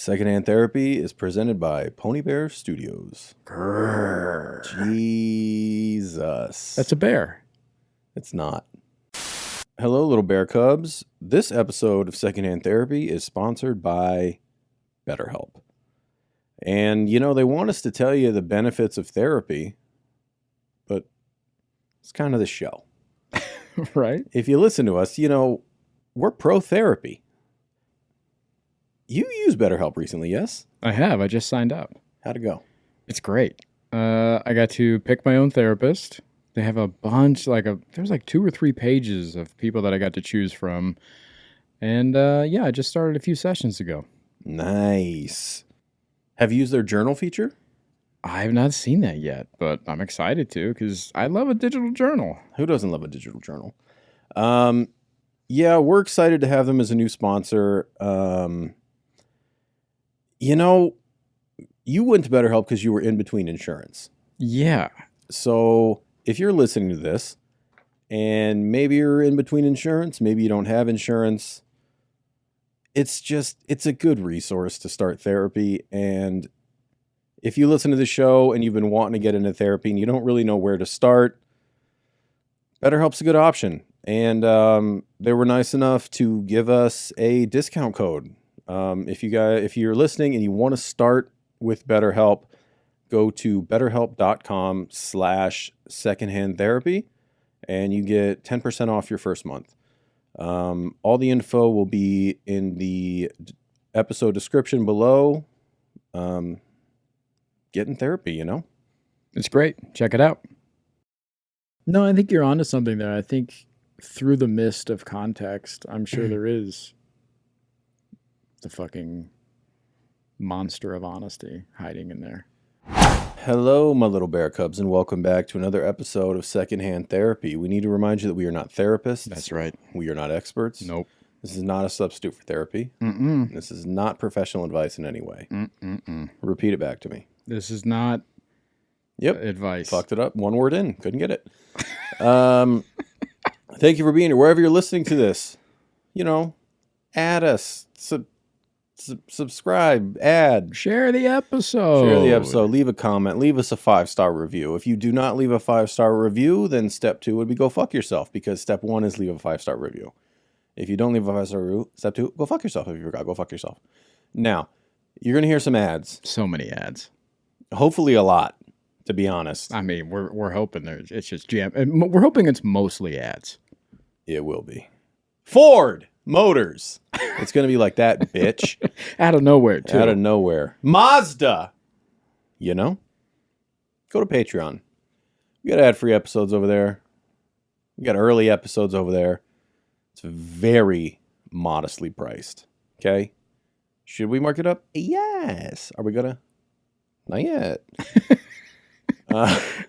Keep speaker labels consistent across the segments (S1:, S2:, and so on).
S1: Secondhand Therapy is presented by Pony Bear Studios.
S2: Grrr.
S1: Jesus.
S2: That's a bear.
S1: It's not. Hello, little bear cubs. This episode of Secondhand Therapy is sponsored by BetterHelp. And, you know, they want us to tell you the benefits of therapy, but it's kind of the show.
S2: Right?
S1: If you listen to us, you know, we're pro-therapy. You used BetterHelp recently, yes?
S2: I have. I just signed up.
S1: How'd it go?
S2: It's great. I got to pick my own therapist. They have a bunch, there's like 2 or 3 pages of people that I got to choose from. And I just started a few sessions ago.
S1: Nice. Have you used their journal feature?
S2: I have not seen that yet, but I'm excited to because I love a digital journal.
S1: Who doesn't love a digital journal? Yeah, we're excited to have them as a new sponsor. You know, you went to BetterHelp because you were in between insurance.
S2: Yeah.
S1: So if you're listening to this and maybe you're in between insurance, maybe you don't have insurance, it's a good resource to start therapy. And if you listen to the show and you've been wanting to get into therapy and you don't really know where to start, BetterHelp's a good option. And they were nice enough to give us a discount code. If you're listening and you want to start with BetterHelp, go to betterhelp.com/secondhandtherapy and you get 10% off your first month. All the info will be in the episode description below. Get in therapy, you know?
S2: It's great. Check it out. No, I think you're onto something there. I think through the mist of context, I'm sure there is the fucking monster of honesty hiding in there.
S1: Hello, my little bear cubs, and welcome back to another episode of Secondhand Therapy. We need to remind you that we are not therapists.
S2: That's right.
S1: We are not experts.
S2: Nope.
S1: This is not a substitute for therapy.
S2: Mm-mm.
S1: This is not professional advice in any way.
S2: Mm-mm-mm.
S1: Repeat it back to me.
S2: This is not advice.
S1: Fucked it up. One word in. Couldn't get it. Thank you for being here. Wherever you're listening to this, you know, add us. Subscribe. Add.
S2: Share the episode.
S1: Leave a comment. Leave us a 5-star review. If you do not leave a 5-star review, then step 2 would be go fuck yourself, because step 1 is leave a 5-star review. If you don't leave a 5-star review, step 2, go fuck yourself. If you forgot, go fuck yourself. Now, you're going to hear some ads.
S2: So many ads.
S1: Hopefully a lot, to be honest.
S2: I mean, we're hoping it's just jam. And we're hoping it's mostly ads.
S1: It will be. Ford Motors. It's going to be like that, bitch.
S2: Out of nowhere, too.
S1: Out of nowhere. Mazda. You know? Go to Patreon. We got ad-free episodes over there. We got early episodes over there. It's very modestly priced. Okay? Should we mark it up? Yes. Are we going to? Not yet.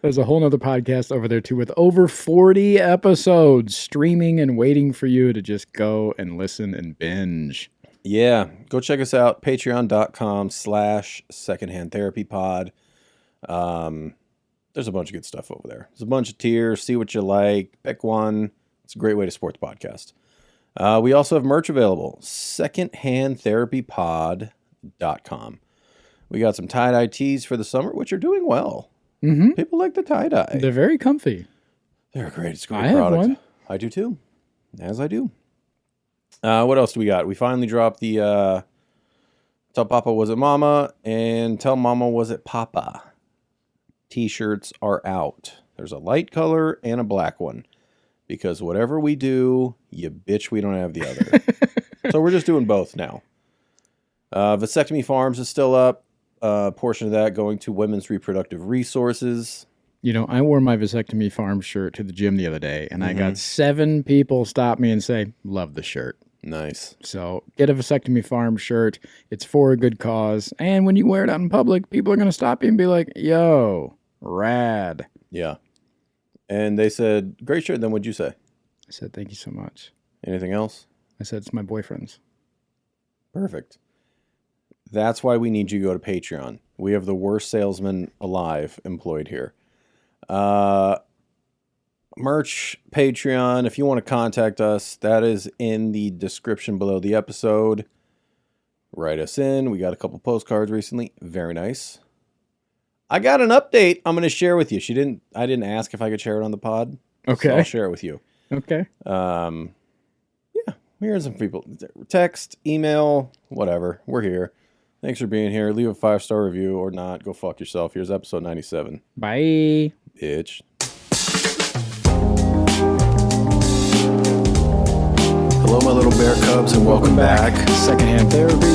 S2: There's a whole nother podcast over there too with over 40 episodes streaming and waiting for you to just go and listen and binge.
S1: Yeah. Go check us out. Patreon.com/secondhandtherapypod. There's a bunch of good stuff over there. There's a bunch of tiers. See what you like. Pick one. It's a great way to support the podcast. We also have merch available. secondhandtherapypod.com. We got some tie-dye tees for the summer, which are doing well.
S2: Mm-hmm.
S1: People like the tie-dye.
S2: They're very comfy.
S1: They're great. It's a great
S2: I
S1: product.
S2: have one.
S1: I do too. As I do. What else do we got? We finally dropped the Tell Papa Was It Mama and Tell Mama Was It Papa. T-shirts are out. There's a light color and a black one. Because whatever we do, you bitch we don't have the other. So we're just doing both now. Vasectomy Farms is still up. Portion of that going to Women's Reproductive Resources.
S2: You know, I wore my Vasectomy Farm shirt to the gym the other day, and I got 7 people stop me and say, love the shirt.
S1: Nice.
S2: So get a Vasectomy Farm shirt. It's for a good cause. And when you wear it out in public, people are going to stop you and be like, yo, rad.
S1: Yeah. And they said, great shirt. Then what'd you say?
S2: I said, thank you so much.
S1: Anything else?
S2: I said, it's my boyfriend's.
S1: Perfect. That's why we need you to go to Patreon. We have the worst salesman alive employed here. Merch, Patreon. If you want to contact us, that is in the description below the episode. Write us in. We got a couple postcards recently. Very nice. I got an update I'm going to share with you. I didn't ask if I could share it on the pod.
S2: Okay.
S1: So I'll share it with you.
S2: Okay.
S1: Yeah, we're hearing some people. Text, email, whatever. We're here. Thanks for being here. Leave a 5-star review or not. Go fuck yourself. Here's episode 97.
S2: Bye.
S1: Bitch. Hello, my little bear cubs, and welcome back.
S2: Secondhand therapy.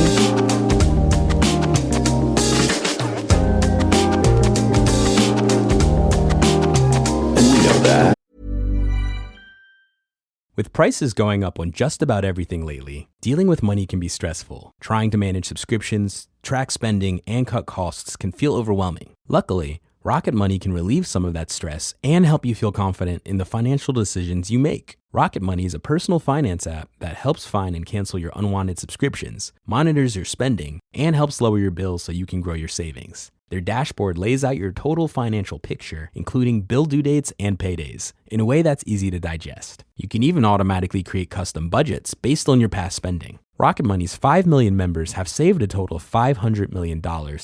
S3: With prices going up on just about everything lately, dealing with money can be stressful. Trying to manage subscriptions, track spending, and cut costs can feel overwhelming. Luckily, Rocket Money can relieve some of that stress and help you feel confident in the financial decisions you make. Rocket Money is a personal finance app that helps find and cancel your unwanted subscriptions, monitors your spending, and helps lower your bills so you can grow your savings. Their dashboard lays out your total financial picture, including bill due dates and paydays, in a way that's easy to digest. You can even automatically create custom budgets based on your past spending. Rocket Money's 5 million members have saved a total of $500 million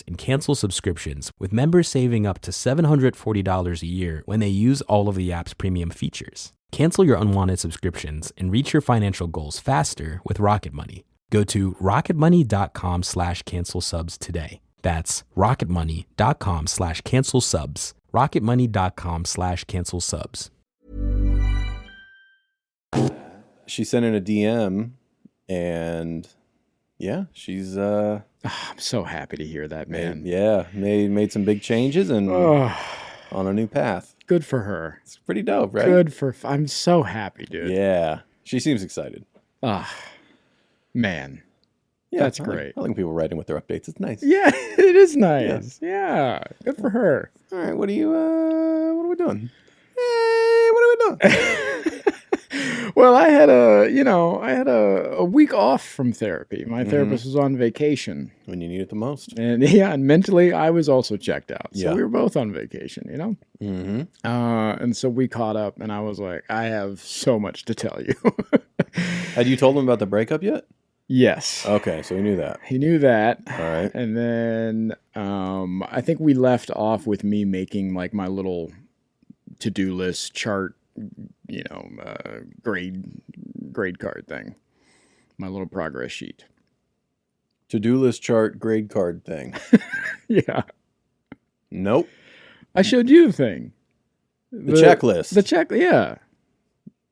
S3: in canceled subscriptions, with members saving up to $740 a year when they use all of the app's premium features. Cancel your unwanted subscriptions and reach your financial goals faster with Rocket Money. Go to rocketmoney.com/cancel subs today. That's rocketmoney.com/cancel subs. rocketmoney.com/cancel subs.
S1: She sent in a DM, and yeah, she's
S2: I'm so happy to hear that, man.
S1: made some big changes and on a new path.
S2: Good for her.
S1: It's pretty dope, right?
S2: I'm so happy, dude.
S1: Yeah, she seems excited.
S2: Man.
S1: Yeah,
S2: That's great.
S1: I like when people write in with their updates. It's nice.
S2: Yeah, it is nice. Yeah. Good for her.
S1: All right, what are we doing? Hey, what are we doing?
S2: Well, I had a week off from therapy. My therapist was on vacation.
S1: When you need it the most.
S2: And mentally I was also checked out. So we were both on vacation, you know?
S1: Mm-hmm.
S2: And so we caught up and I was like, I have so much to tell you.
S1: Had you told him about the breakup yet?
S2: Yes.
S1: Okay, so he knew that.
S2: He knew that.
S1: All right.
S2: And then I think we left off with me making like my little to-do list chart, grade card thing. My little progress sheet.
S1: To-do list chart grade card thing.
S2: Yeah.
S1: Nope.
S2: I showed you the thing.
S1: The checklist.
S2: Yeah.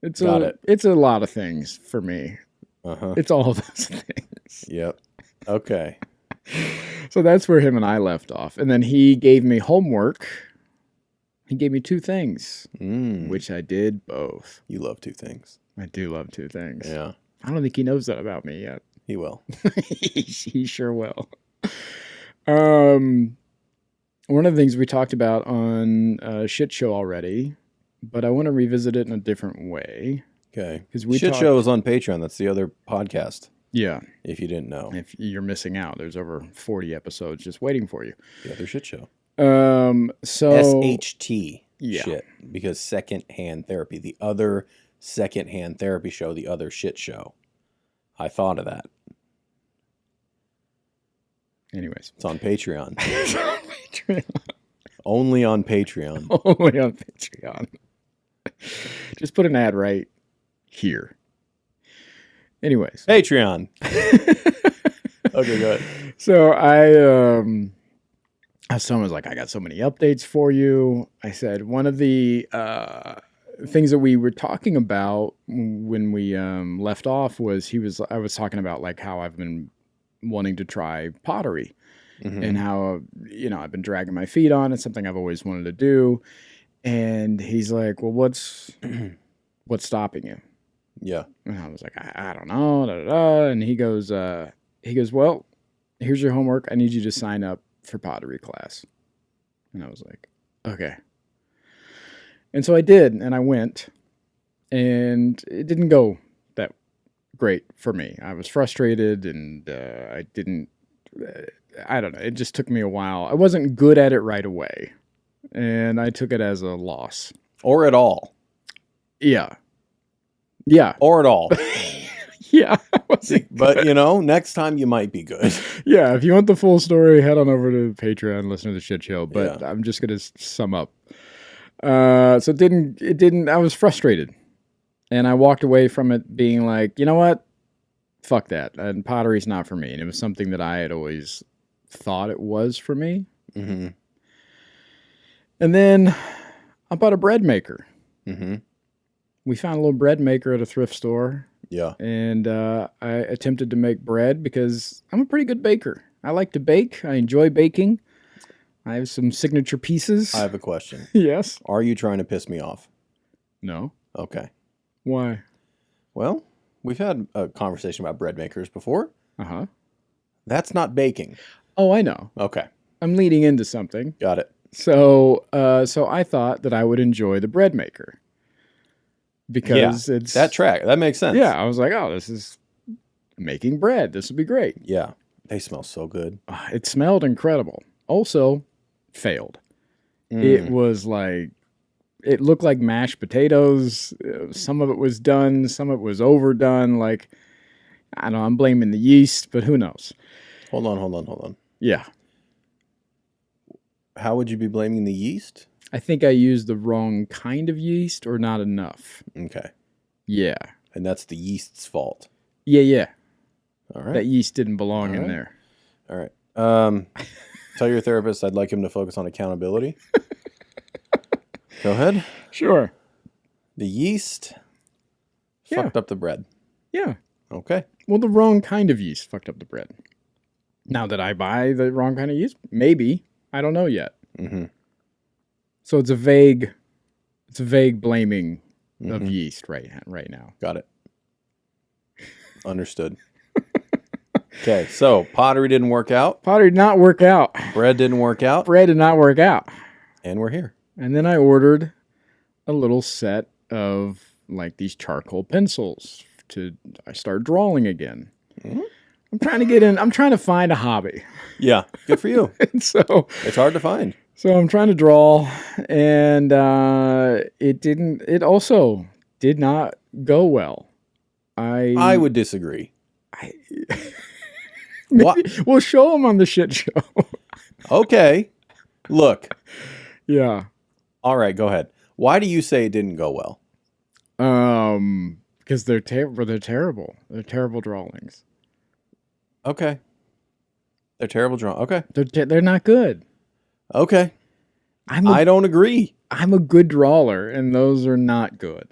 S2: It's a lot of things for me.
S1: Uh-huh.
S2: It's all of those things.
S1: Yep. Okay.
S2: So that's where him and I left off. And then he gave me homework. He gave me 2 things, which I did both.
S1: You love 2 things.
S2: I do love 2 things.
S1: Yeah.
S2: I don't think he knows that about me yet.
S1: He will.
S2: He sure will. One of the things we talked about on Shit Show already, but I want to revisit it in a different way.
S1: Okay.
S2: Because
S1: Shit Show is on Patreon. That's the other podcast.
S2: Yeah.
S1: If you didn't know.
S2: If you're missing out, there's over 40 episodes just waiting for you.
S1: The other Shit Show.
S2: So
S1: SHT.
S2: Yeah.
S1: Shit. Because secondhand therapy. The other secondhand therapy show. The other Shit Show. I thought of that.
S2: Anyways.
S1: It's on Patreon.
S2: It's on Patreon.
S1: Only on Patreon.
S2: Only on Patreon. Just put an ad right here. Anyways.
S1: Patreon. Okay, go ahead.
S2: So someone was like, I got so many updates for you. I said, one of the things that we were talking about when we left off was I was talking about like how I've been wanting to try pottery and how, I've been dragging my feet on. It's something I've always wanted to do. And he's like, well, what's stopping you?
S1: Yeah.
S2: And I was like, I don't know. Da, da, da. And he goes, well, here's your homework. I need you to sign up for pottery class. And I was like, okay. And so I did, and I went, and it didn't go that great for me. I was frustrated, and I don't know. It just took me a while. I wasn't good at it right away. And I took it as a loss.
S1: Or at all.
S2: Yeah. Yeah.
S1: Or at all.
S2: Yeah, I wasn't
S1: But,
S2: good.
S1: you know, next time you might be good.
S2: Yeah, if you want the full story, head on over to Patreon and listen to the shit show. But
S1: Yeah.
S2: I'm just gonna sum up. So it didn't. I was frustrated, and I walked away from it being like, you know what, fuck that. And pottery's not for me. And it was something that I had always thought it was for me.
S1: Mm-hmm.
S2: And then I bought a bread maker.
S1: Mm-hmm.
S2: We found a little bread maker at a thrift store.
S1: Yeah.
S2: And I attempted to make bread because I'm a pretty good baker. I like to bake. I enjoy baking. I have some signature pieces.
S1: I have a question.
S2: Yes.
S1: Are you trying to piss me off?
S2: No.
S1: Okay.
S2: Why?
S1: Well, we've had a conversation about bread makers before.
S2: Uh-huh.
S1: That's not baking.
S2: Oh, I know.
S1: Okay.
S2: I'm leading into something.
S1: Got it.
S2: So I thought that I would enjoy the bread maker. Because it's...
S1: That makes sense.
S2: Yeah, I was like, oh, this is making bread. This would be great.
S1: Yeah. They smell so good.
S2: It smelled incredible. Also, failed. It was like, it looked like mashed potatoes. Some of it was done. Some of it was overdone. Like, I don't know, I'm blaming the yeast, but who knows?
S1: Hold on.
S2: Yeah.
S1: How would you be blaming the yeast?
S2: I think I used the wrong kind of yeast or not enough.
S1: Okay.
S2: Yeah.
S1: And that's the yeast's fault.
S2: Yeah.
S1: All right.
S2: That yeast didn't belong
S1: All
S2: in
S1: right.
S2: there.
S1: All right. Tell your therapist I'd like him to focus on accountability. Go ahead.
S2: Sure.
S1: The yeast
S2: Yeah.
S1: fucked up the bread.
S2: Yeah.
S1: Okay.
S2: Well, the wrong kind of yeast fucked up the bread. Now that I buy the wrong kind of yeast, maybe. I don't know yet.
S1: Mm-hmm.
S2: So it's a vague blaming of yeast right now.
S1: Got it. Understood. Okay, so pottery didn't work out.
S2: Pottery did not work out.
S1: Bread didn't work out.
S2: Bread did not work out.
S1: And we're here.
S2: And then I ordered a little set of like these charcoal pencils I start drawing again.
S1: Mm-hmm.
S2: I'm trying to get in. I'm trying to find a hobby.
S1: Yeah, good for you.
S2: And so
S1: It's hard to find.
S2: So I'm trying to draw, and it also did not go well.
S1: I would disagree.
S2: Maybe we'll show them on the shit show.
S1: Okay. Look.
S2: Yeah.
S1: All right, go ahead. Why do you say it didn't go well?
S2: Because they're terrible. They're terrible drawings.
S1: Okay. They're terrible drawing. Okay.
S2: They're not good.
S1: Okay.
S2: I
S1: I don't agree.
S2: I'm a good drawer, and those are not good.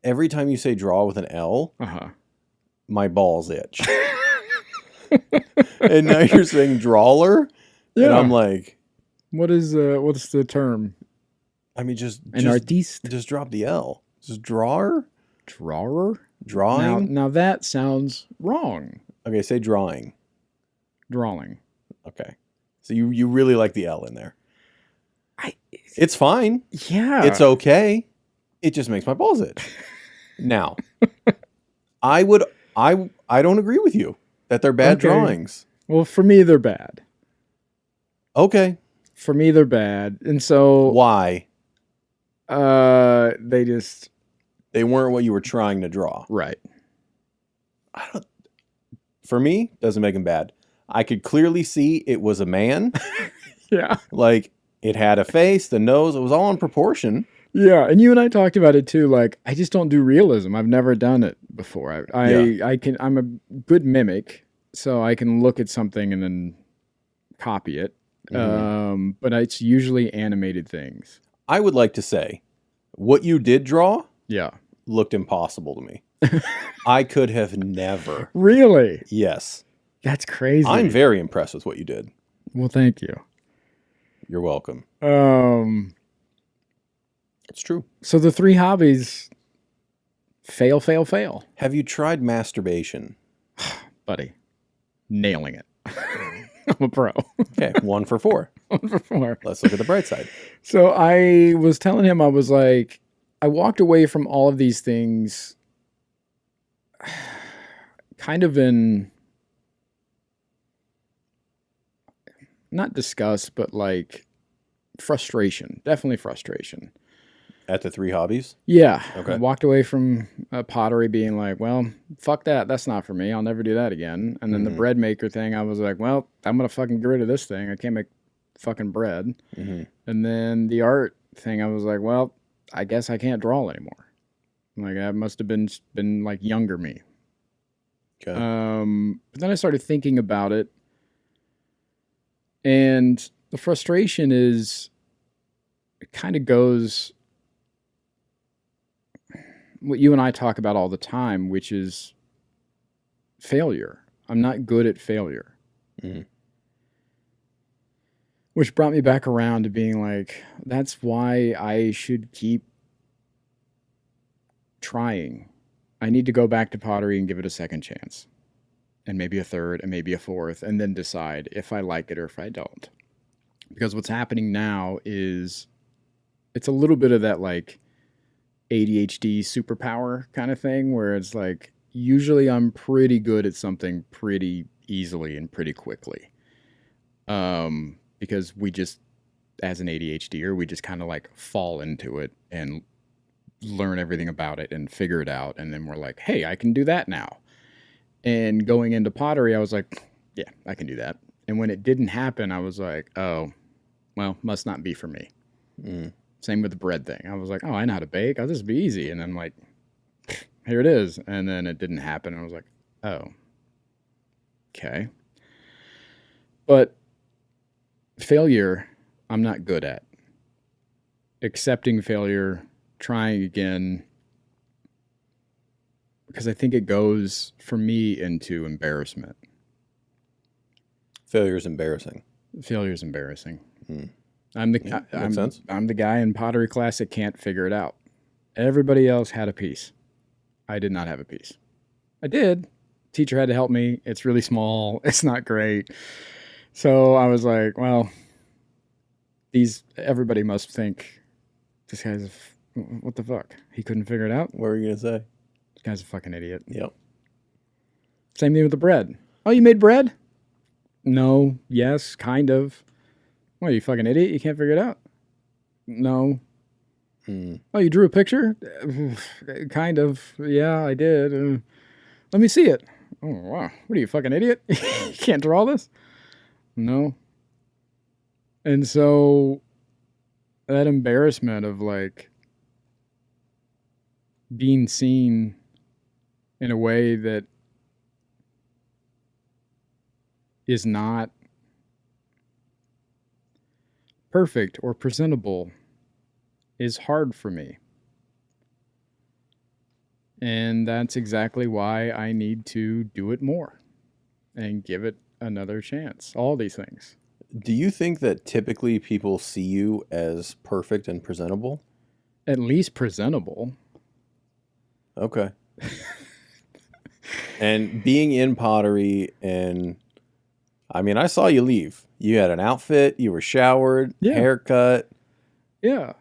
S1: Every time you say draw with an L, my balls itch. And now you're saying drawer?
S2: Yeah.
S1: And I'm like,
S2: what's the term?
S1: I mean, just
S2: An artiste?
S1: Just drop the L. Just drawer?
S2: Drawer?
S1: Drawing?
S2: Now that sounds wrong.
S1: Okay, say drawing.
S2: Drawing.
S1: Okay. So you really like the L in there. It's fine.
S2: Yeah.
S1: It's okay. It just makes my balls itch. Now, I don't agree with you that they're bad
S2: Okay.
S1: drawings.
S2: Well, for me, they're bad.
S1: Okay.
S2: For me, they're bad. And so...
S1: Why?
S2: They
S1: weren't what you were trying to draw.
S2: Right.
S1: For me, doesn't make them bad. I could clearly see it was a man.
S2: Yeah.
S1: Like, it had a face, the nose, it was all in proportion.
S2: Yeah, and you and I talked about it too. Like, I just don't do realism. I've never done it before. I'm a good mimic, so I can look at something and then copy it.
S1: Mm-hmm.
S2: But it's usually animated things.
S1: I would like to say, what you did draw looked impossible to me. I could have never.
S2: Really?
S1: Yes.
S2: That's crazy.
S1: I'm very impressed with what you did.
S2: Well, thank you.
S1: You're welcome. It's true.
S2: So the 3 hobbies fail.
S1: Have you tried masturbation?
S2: Buddy, nailing it. I'm a pro.
S1: Okay, 1 for 4.
S2: 1 for 4.
S1: Let's look at the bright side.
S2: So I was telling him, I was like, I walked away from all of these things kind of in, not disgust, but like frustration. Definitely frustration.
S1: At the 3 hobbies?
S2: Yeah.
S1: Okay.
S2: I walked away from pottery being like, well, fuck that. That's not for me. I'll never do that again. And then the bread maker thing, I was like, well, I'm going to fucking get rid of this thing. I can't make fucking bread.
S1: Mm-hmm.
S2: And then the art thing, I was like, well, I guess I can't draw anymore. Like, that must have been like younger me.
S1: Okay.
S2: But then I started thinking about it. And the frustration is, it kind of goes what you and I talk about all the time, which is failure. I'm not good at failure.
S1: Mm-hmm.
S2: Which brought me back around to being like, that's why I should keep trying. I need to go back to pottery and give it a second chance. And maybe a third, and maybe a fourth, and then decide if I like it or if I don't. Because what's happening now is it's a little bit of that like ADHD superpower kind of thing where it's like, usually I'm pretty good at something pretty easily and pretty quickly. Because we just, as an ADHDer, we just kind of like fall into it and learn everything about it and figure it out. And then we're like, hey, I can do that now. And going into pottery, I was like, yeah, I can do that. And when it didn't happen, I was like, oh, well, must not be for me.
S1: Mm.
S2: Same with the bread thing. I was like, oh, I know how to bake. I'll just be easy. And I'm like, here it is. And then it didn't happen. I was like, oh, okay. But failure, I'm not good at. Accepting failure, trying again, because I think it goes, for me, into embarrassment.
S1: Failure is embarrassing.
S2: Failure is embarrassing.
S1: Mm.
S2: Makes
S1: sense.
S2: I'm the guy in pottery class that can't figure it out. Everybody else had a piece. I did not have a piece. I did. Teacher had to help me. It's really small. It's not great. So I was like, well, everybody must think this guy's what the fuck? He couldn't figure it out?
S1: What were you going to say?
S2: This guy's a fucking idiot.
S1: Yep.
S2: Same thing with the bread. Oh, you made bread? No. Yes, kind of. What, you fucking idiot? You can't figure it out? No. Oh, you drew a picture? Kind of. Yeah, I did. Let me see it. Oh, wow. What are you, fucking idiot? You can't draw this? No. And so that embarrassment of like being seen in a way that is not perfect or presentable is hard for me. And that's exactly why I need to do it more and give it another chance. All these things.
S1: Do you think that typically people see you as perfect and presentable?
S2: At least presentable.
S1: Okay. And being in pottery, and I mean, I saw you leave. You had an outfit, you were showered, haircut.
S2: Yeah.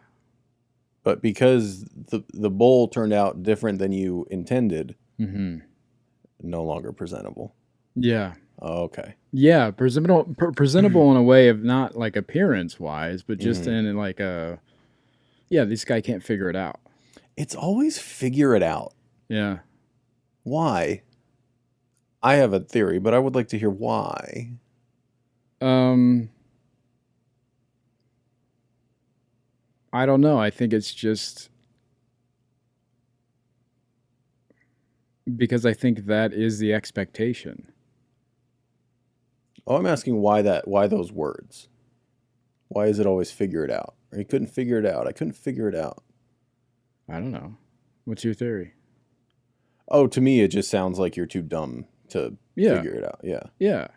S1: But because the bowl turned out different than you intended, no longer presentable.
S2: Yeah.
S1: Oh, okay.
S2: Yeah, presentable in a way of not like appearance wise, but just in like this guy can't figure it out.
S1: It's always figure it out.
S2: Yeah.
S1: Why? I have a theory, but I would like to hear why.
S2: I don't know. I think it's just because I think that is the expectation.
S1: Oh, I'm asking why those words. Why is it always figure it out? Or he couldn't figure it out. I couldn't figure it out.
S2: I don't know. What's your theory?
S1: Oh, to me, it just sounds like you're too dumb to figure it out. Yeah.
S2: Yeah.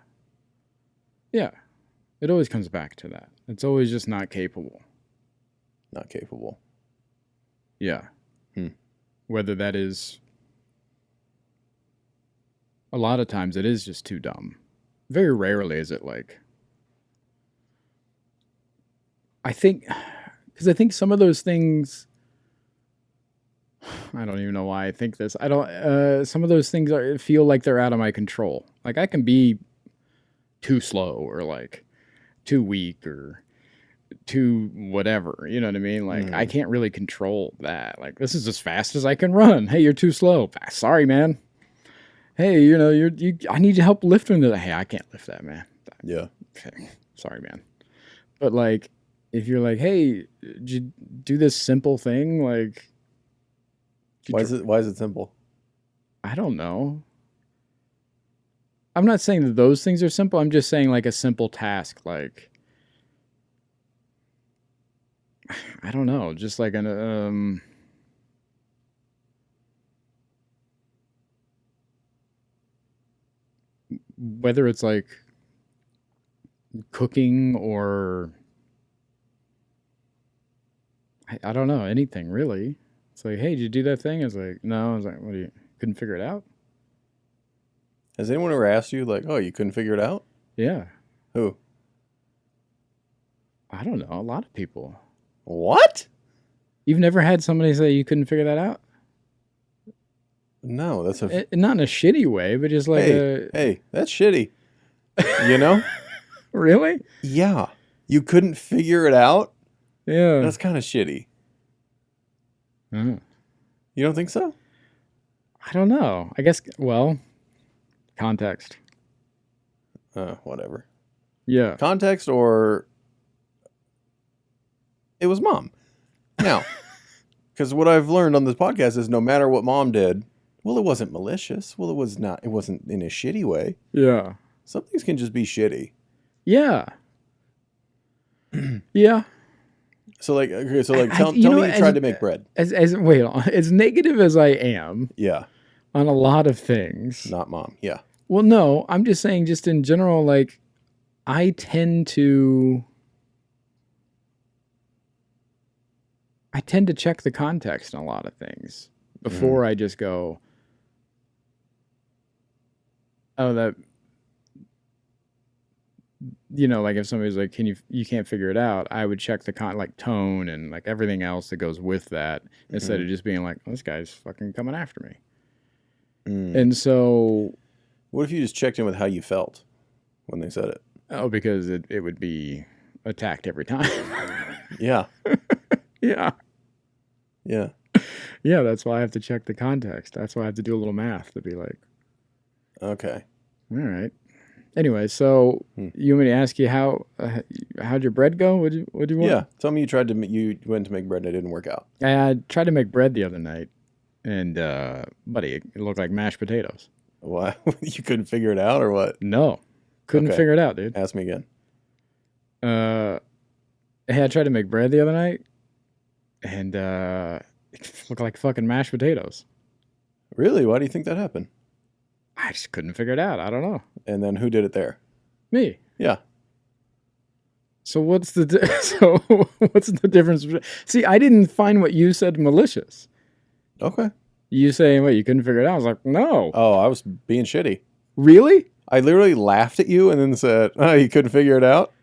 S2: Yeah. It always comes back to that. It's always just not capable.
S1: Not capable.
S2: Yeah. Whether that is... A lot of times it is just too dumb. Very rarely is it like... I think... Because I think some of those things... I don't even know why I think this. I don't... some of those things feel like they're out of my control. Like I can be too slow or like too weak or to whatever, you know what I mean? Like, I can't really control that. Like, this is as fast as I can run. Hey, you're too slow. Sorry, man. Hey, you know, I need your help lifting that. Hey, I can't lift that, man.
S1: Yeah.
S2: Okay. Sorry, man. But like, if you're like, hey, did you do this simple thing? Like,
S1: Why is it simple?
S2: I don't know. I'm not saying that those things are simple. I'm just saying like a simple task, like, I don't know, just like an whether it's like cooking or I don't know, anything really. It's like, hey, did you do that thing? It's like, no. I was like, what, do you couldn't figure it out?
S1: Has anyone ever asked you, like, oh, you couldn't figure it out?
S2: Yeah.
S1: Who?
S2: I don't know. A lot of people.
S1: What?
S2: You've never had somebody say you couldn't figure that out?
S1: No, that's
S2: Not in a shitty way, but just like
S1: hey, that's shitty. You know?
S2: Really?
S1: Yeah. You couldn't figure it out?
S2: Yeah.
S1: That's kind of shitty. You don't think so?
S2: I don't know. I guess, well, context.
S1: Whatever.
S2: Yeah.
S1: Context or it was mom. Now, because what I've learned on this podcast is no matter what mom did, well, it wasn't malicious. Well, it wasn't in a shitty way.
S2: Yeah.
S1: Some things can just be shitty.
S2: Yeah. Yeah.
S1: So like, okay, tell me you tried to make bread.
S2: Wait, as negative as I am.
S1: Yeah.
S2: On a lot of things.
S1: Not mom. Yeah.
S2: Well, no, I'm just saying, just in general, like, I tend to check the context in a lot of things before I just go, oh, that, you know, like if somebody's like, you can't figure it out, I would check the like tone and like everything else that goes with that instead of just being like, oh, this guy's fucking coming after me. And so,
S1: what if you just checked in with how you felt when they said it?
S2: Oh, because it would be attacked every time.
S1: Yeah.
S2: Yeah.
S1: Yeah.
S2: Yeah, that's why I have to check the context. That's why I have to do a little math to be like,
S1: okay.
S2: All right. Anyway, so you want me to ask you how'd your bread go? What do you want?
S1: Yeah. Tell me you went to make bread and it didn't work out.
S2: I tried to make bread the other night, and buddy, it looked like mashed potatoes.
S1: Why? You couldn't figure it out or what?
S2: No, couldn't figure it out, dude.
S1: Ask me again.
S2: Hey, I tried to make bread the other night, and it looked like fucking mashed potatoes.
S1: Really? Why do you think that happened?
S2: I just couldn't figure it out. I don't know.
S1: And then who did it there?
S2: Me.
S1: Yeah.
S2: So what's the difference? See, I didn't find what you said malicious.
S1: Okay.
S2: You saying, wait, you couldn't figure it out? I was like, no.
S1: Oh, I was being shitty.
S2: Really?
S1: I literally laughed at you and then said, oh, you couldn't figure it out?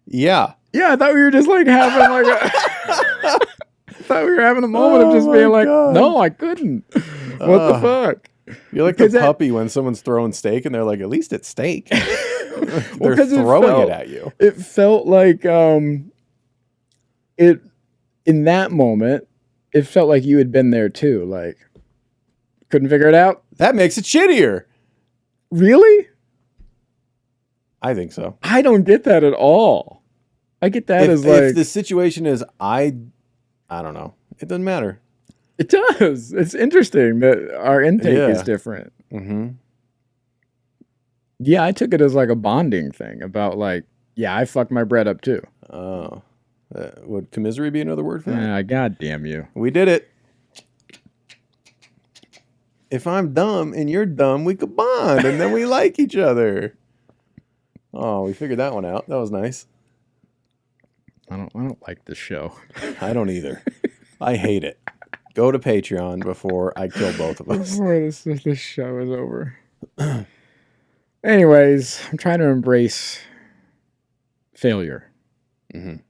S1: Yeah.
S2: Yeah, I thought we were just like having like I thought we were having a moment of just being like, God. No, I couldn't. What the fuck?
S1: You're like the puppy when someone's throwing steak and they're like, at least it's steak. They're throwing it at you.
S2: It felt like in that moment, it felt like you had been there too. Like, couldn't figure it out?
S1: That makes it shittier.
S2: Really?
S1: I think so.
S2: I don't get that at all. I get that as like...
S1: If the situation is, I don't know. It doesn't matter.
S2: It does. It's interesting that our intake is different.
S1: Mm-hmm.
S2: Yeah, I took it as like a bonding thing about like, yeah, I fucked my bread up too.
S1: Oh. Would commiserate be another word for that?
S2: God damn you.
S1: We did it. If I'm dumb and you're dumb, we could bond and then we like each other. Oh, we figured that one out. That was nice.
S2: I don't like this show.
S1: I don't either. I hate it. Go to Patreon before I kill both of us.
S2: Before this show is over. Anyways, I'm trying to embrace failure.
S1: Mm-hmm.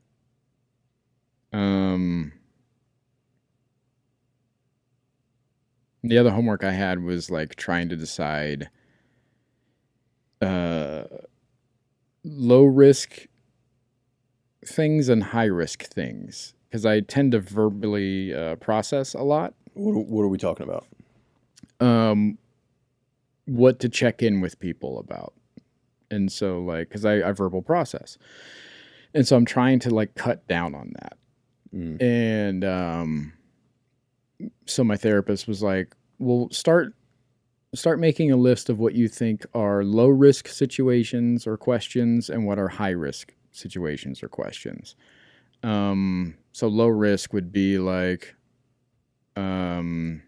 S2: The other homework I had was like trying to decide low risk things and high risk things because I tend to verbally process a lot.
S1: What are we talking about?
S2: What to check in with people about. And so like, cause I verbal process. And so I'm trying to like cut down on that. And, so my therapist was like, well, start making a list of what you think are low risk situations or questions and what are high risk situations or questions. So low risk would be like, hey,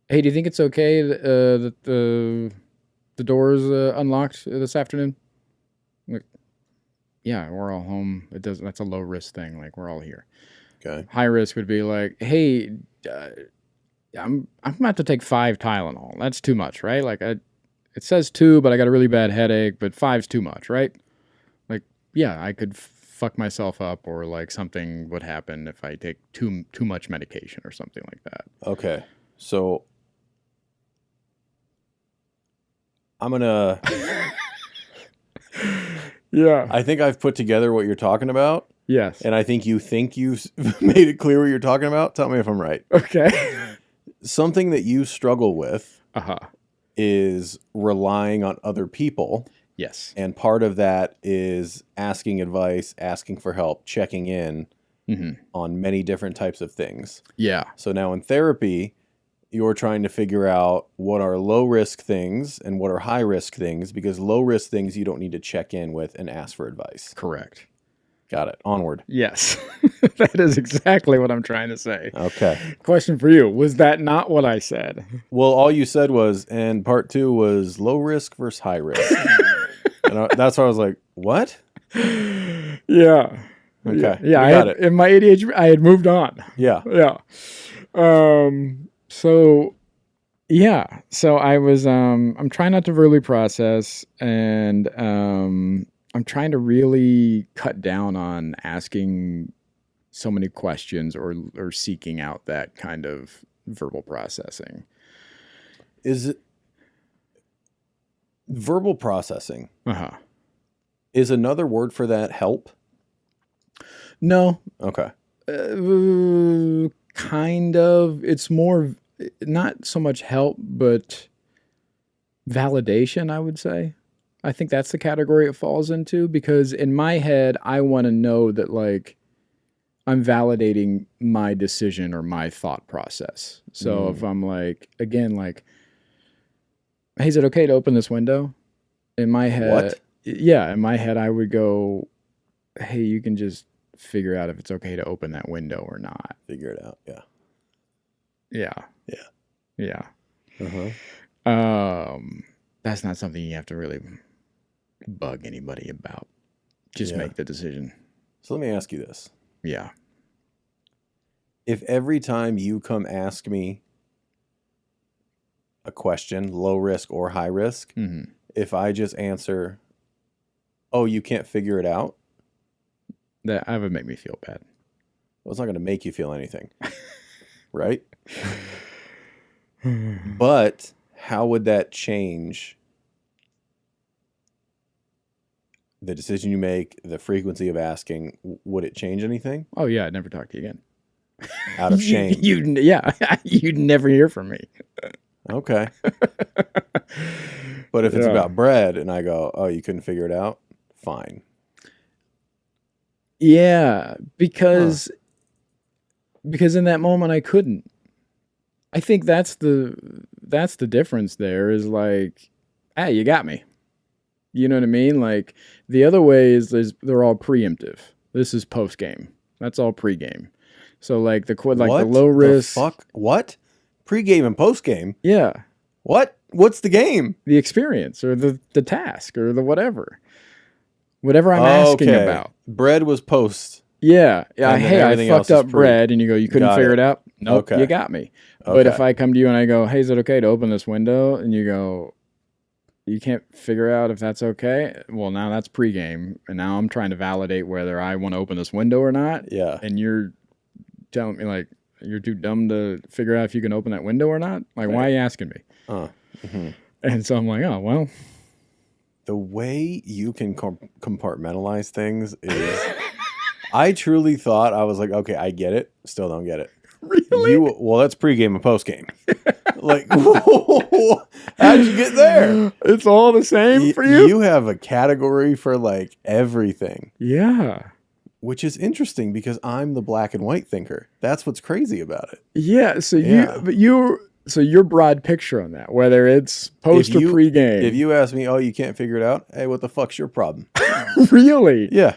S2: do you think it's okay that the door is unlocked this afternoon? Like, yeah, we're all home. That's a low risk thing. Like we're all here.
S1: Okay.
S2: High risk would be like, hey, I'm about to take 5 Tylenol. That's too much, right? Like it says 2, but I got a really bad headache. But 5's too much, right? Like, yeah, I could fuck myself up, or like something would happen if I take too much medication or something like that.
S1: Okay, so I'm gonna.
S2: Yeah.
S1: I think I've put together what you're talking about.
S2: Yes.
S1: And I think you made it clear what you're talking about. Tell me if I'm right.
S2: Okay.
S1: Something that you struggle with is relying on other people.
S2: Yes.
S1: And part of that is asking advice, asking for help, checking in on many different types of things.
S2: Yeah.
S1: So now in therapy, you're trying to figure out what are low risk things and what are high risk things, because low risk things you don't need to check in with and ask for advice.
S2: Correct.
S1: Got it. Onward.
S2: Yes. That is exactly what I'm trying to say.
S1: Okay.
S2: Question for you. Was that not what I said?
S1: Well, all you said was, and part 2 was low risk versus high risk. And that's why I was like, what?
S2: Yeah.
S1: Okay.
S2: Yeah.
S1: I got it.
S2: In my ADHD, I had moved on.
S1: Yeah.
S2: Yeah. So yeah. So I was, I'm trying not to verbally process, and, I'm trying to really cut down on asking so many questions or seeking out that kind of verbal processing.
S1: Is it verbal processing?
S2: Uh-huh.
S1: Is another word for that help?
S2: No.
S1: Okay.
S2: Kind of. It's more not so much help, but validation, I would say. I think that's the category it falls into, because in my head, I want to know that like I'm validating my decision or my thought process. So if I'm like, again, like, hey, is it okay to open this window? In my head,
S1: What?
S2: Yeah, in my head, I would go, hey, you can just figure out if it's okay to open that window or not.
S1: Figure it out. Yeah.
S2: Yeah.
S1: Yeah.
S2: Yeah. That's not something you have to really bug anybody about. Just make the decision.
S1: So let me ask you this.
S2: Yeah.
S1: If every time you come ask me a question, low risk or high risk, if I just answer, oh, you can't figure it out,
S2: that would make me feel bad.
S1: Well, it's not going to make you feel anything, right? But how would that change the decision you make, the frequency of asking? Would it change anything?
S2: Oh, yeah, I'd never talk to you again.
S1: Out of shame.
S2: You'd never hear from me.
S1: Okay. But if it's about bread and I go, oh, you couldn't figure it out? Fine.
S2: Yeah, because in that moment I couldn't. I think that's the difference there, is like, hey, you got me. You know what I mean? Like the other way is they're all preemptive. This is post game. That's all pre-game. So like the low risk.
S1: Fuck? What? Pre-game and post-game?
S2: Yeah.
S1: What? What's the game?
S2: The experience or the task or the whatever. Whatever I'm asking about.
S1: Bread was post.
S2: Yeah. Hey, I fucked up bread, and you go, you couldn't figure it out? Nope, you got me. Okay. But if I come to you and I go, hey, is it okay to open this window? And you go, you can't figure out if that's okay? Well, now that's pregame, and now I'm trying to validate whether I want to open this window or not.
S1: Yeah.
S2: And you're telling me, like, you're too dumb to figure out if you can open that window or not? Like, why are you asking me? And so I'm like, oh, well,
S1: the way you can compartmentalize things is. I truly thought, I was like, okay, I get it. Still don't get it.
S2: Really?
S1: Well, that's pregame and postgame. Like, how'd you get there?
S2: It's all the same for you?
S1: You have a category for like everything.
S2: Yeah.
S1: Which is interesting because I'm the black and white thinker. That's what's crazy about it.
S2: Yeah. So your broad picture on that, whether it's post or pregame.
S1: If you ask me, oh, you can't figure it out. Hey, what the fuck's your problem?
S2: Really?
S1: Yeah.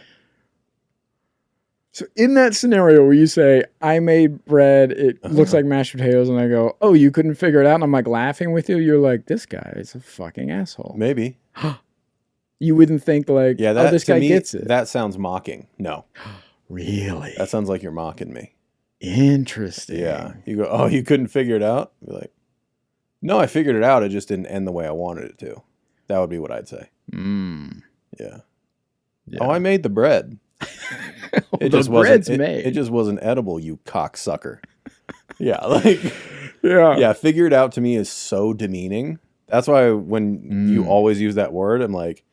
S2: So in that scenario where you say, I made bread, it looks like mashed potatoes, and I go, oh, you couldn't figure it out, and I'm like laughing with you, you're like, this guy is a fucking asshole.
S1: Maybe.
S2: You wouldn't think like, oh, this guy gets it.
S1: That sounds mocking. No.
S2: Really?
S1: That sounds like you're mocking me.
S2: Interesting.
S1: Yeah. You go, oh, you couldn't figure it out? Be like, no, I figured it out. It just didn't end the way I wanted it to. That would be what I'd say. Yeah. Oh, I made the bread. It just wasn't edible, you cocksucker. Yeah, like yeah, figure it out to me is so demeaning. That's why when you always use that word, I'm like,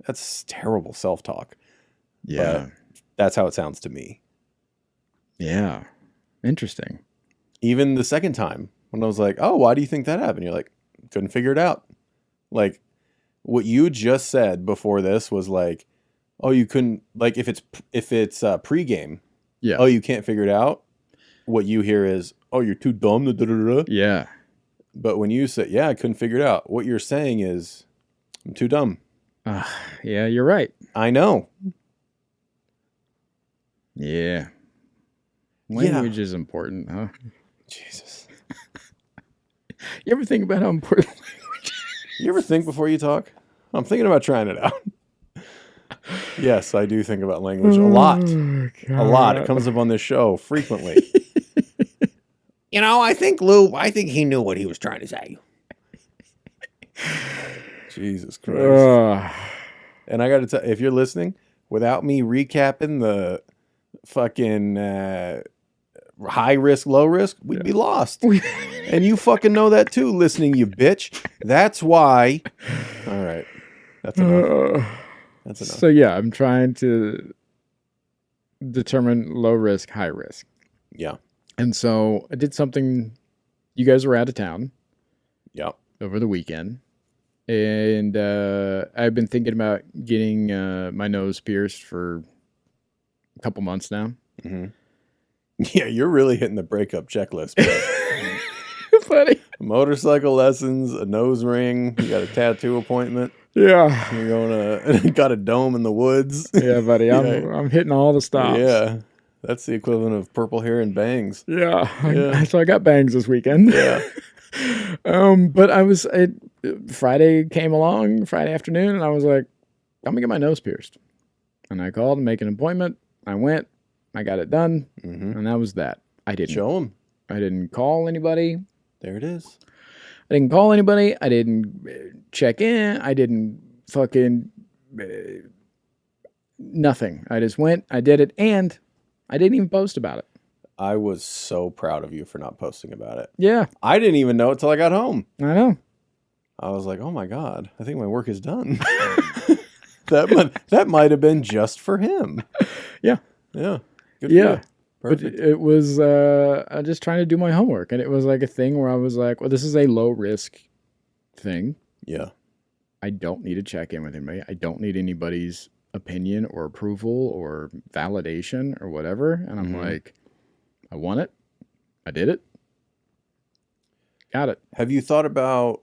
S1: that's terrible self-talk.
S2: Yeah.
S1: But that's how it sounds to me.
S2: Yeah. Interesting.
S1: Even the second time when I was like, oh, why do you think that happened? You're like, couldn't figure it out. Like what you just said before this was like, oh, you couldn't, like, if it's pregame,
S2: yeah.
S1: Oh, you can't figure it out. What you hear is, oh, you're too dumb.
S2: Yeah.
S1: But when you say, yeah, I couldn't figure it out, what you're saying is, I'm too dumb.
S2: Yeah, you're right.
S1: I know.
S2: Yeah. Language is important, huh?
S1: Jesus.
S2: You ever think about how important language is?
S1: You ever think before you talk? I'm thinking about trying it out. Yes, I do think about language a lot. A lot. It comes up on this show frequently. I think he knew what he was trying to say. Jesus Christ. And I got to tell you, if you're listening, without me recapping the fucking high risk, low risk, we'd be lost. And you fucking know that too, listening, you bitch. That's why. All right. That's enough. That's enough.
S2: So yeah, I'm trying to determine low risk, high risk.
S1: Yeah.
S2: And so I did something. You guys were out of town.
S1: Yeah.
S2: Over the weekend. And I've been thinking about getting my nose pierced for a couple months now.
S1: Mm-hmm. Yeah, you're really hitting the breakup checklist.
S2: Buddy.
S1: Motorcycle lessons, a nose ring, you got a tattoo appointment.
S2: Yeah.
S1: You're going to got a dome in the woods.
S2: Yeah, buddy. I'm hitting all the stops.
S1: Yeah. That's the equivalent of purple hair and bangs.
S2: Yeah. So I got bangs this weekend.
S1: Yeah.
S2: But Friday came along, Friday afternoon, and I was like, I'm gonna get my nose pierced. And I called and make an appointment. I went, I got it done, and that was that. I didn't
S1: show them.
S2: I didn't call anybody.
S1: There it is.
S2: I didn't call anybody. I didn't check in. I didn't fucking nothing. I just went, I did it, and I didn't even post about it.
S1: I was so proud of you for not posting about it.
S2: Yeah.
S1: I didn't even know it till I got home.
S2: I know. I
S1: was like, oh my God, I think my work is done. That might have been just for him.
S2: Yeah.
S1: Yeah.
S2: Good for you. But it was just trying to do my homework. And it was like a thing where I was like, well, this is a low risk thing.
S1: Yeah.
S2: I don't need to check in with anybody. I don't need anybody's opinion or approval or validation or whatever. And I'm like, I want it. I did it. Got it.
S1: Have you thought about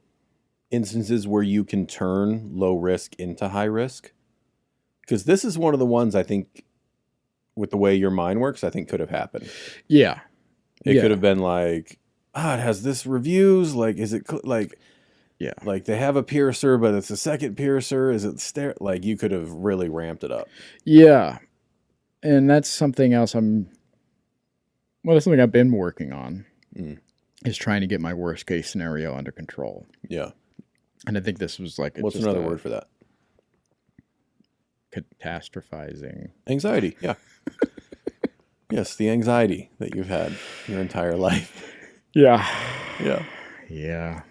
S1: instances where you can turn low risk into high risk? Because this is one of the ones I think, with the way your mind works, I think could have happened.
S2: Yeah.
S1: It could have been like, it has this reviews. Like, is it like,
S2: yeah, like
S1: they have a piercer, but it's a second piercer. Is it like you could have really ramped it up?
S2: Yeah. And that's something else that's something I've been working on is trying to get my worst case scenario under control.
S1: Yeah.
S2: And I think this was like,
S1: what's another word for that?
S2: Catastrophizing.
S1: Anxiety. Yeah. Yes. The anxiety that you've had your entire life.
S2: Yeah.
S1: Yeah.
S2: Yeah.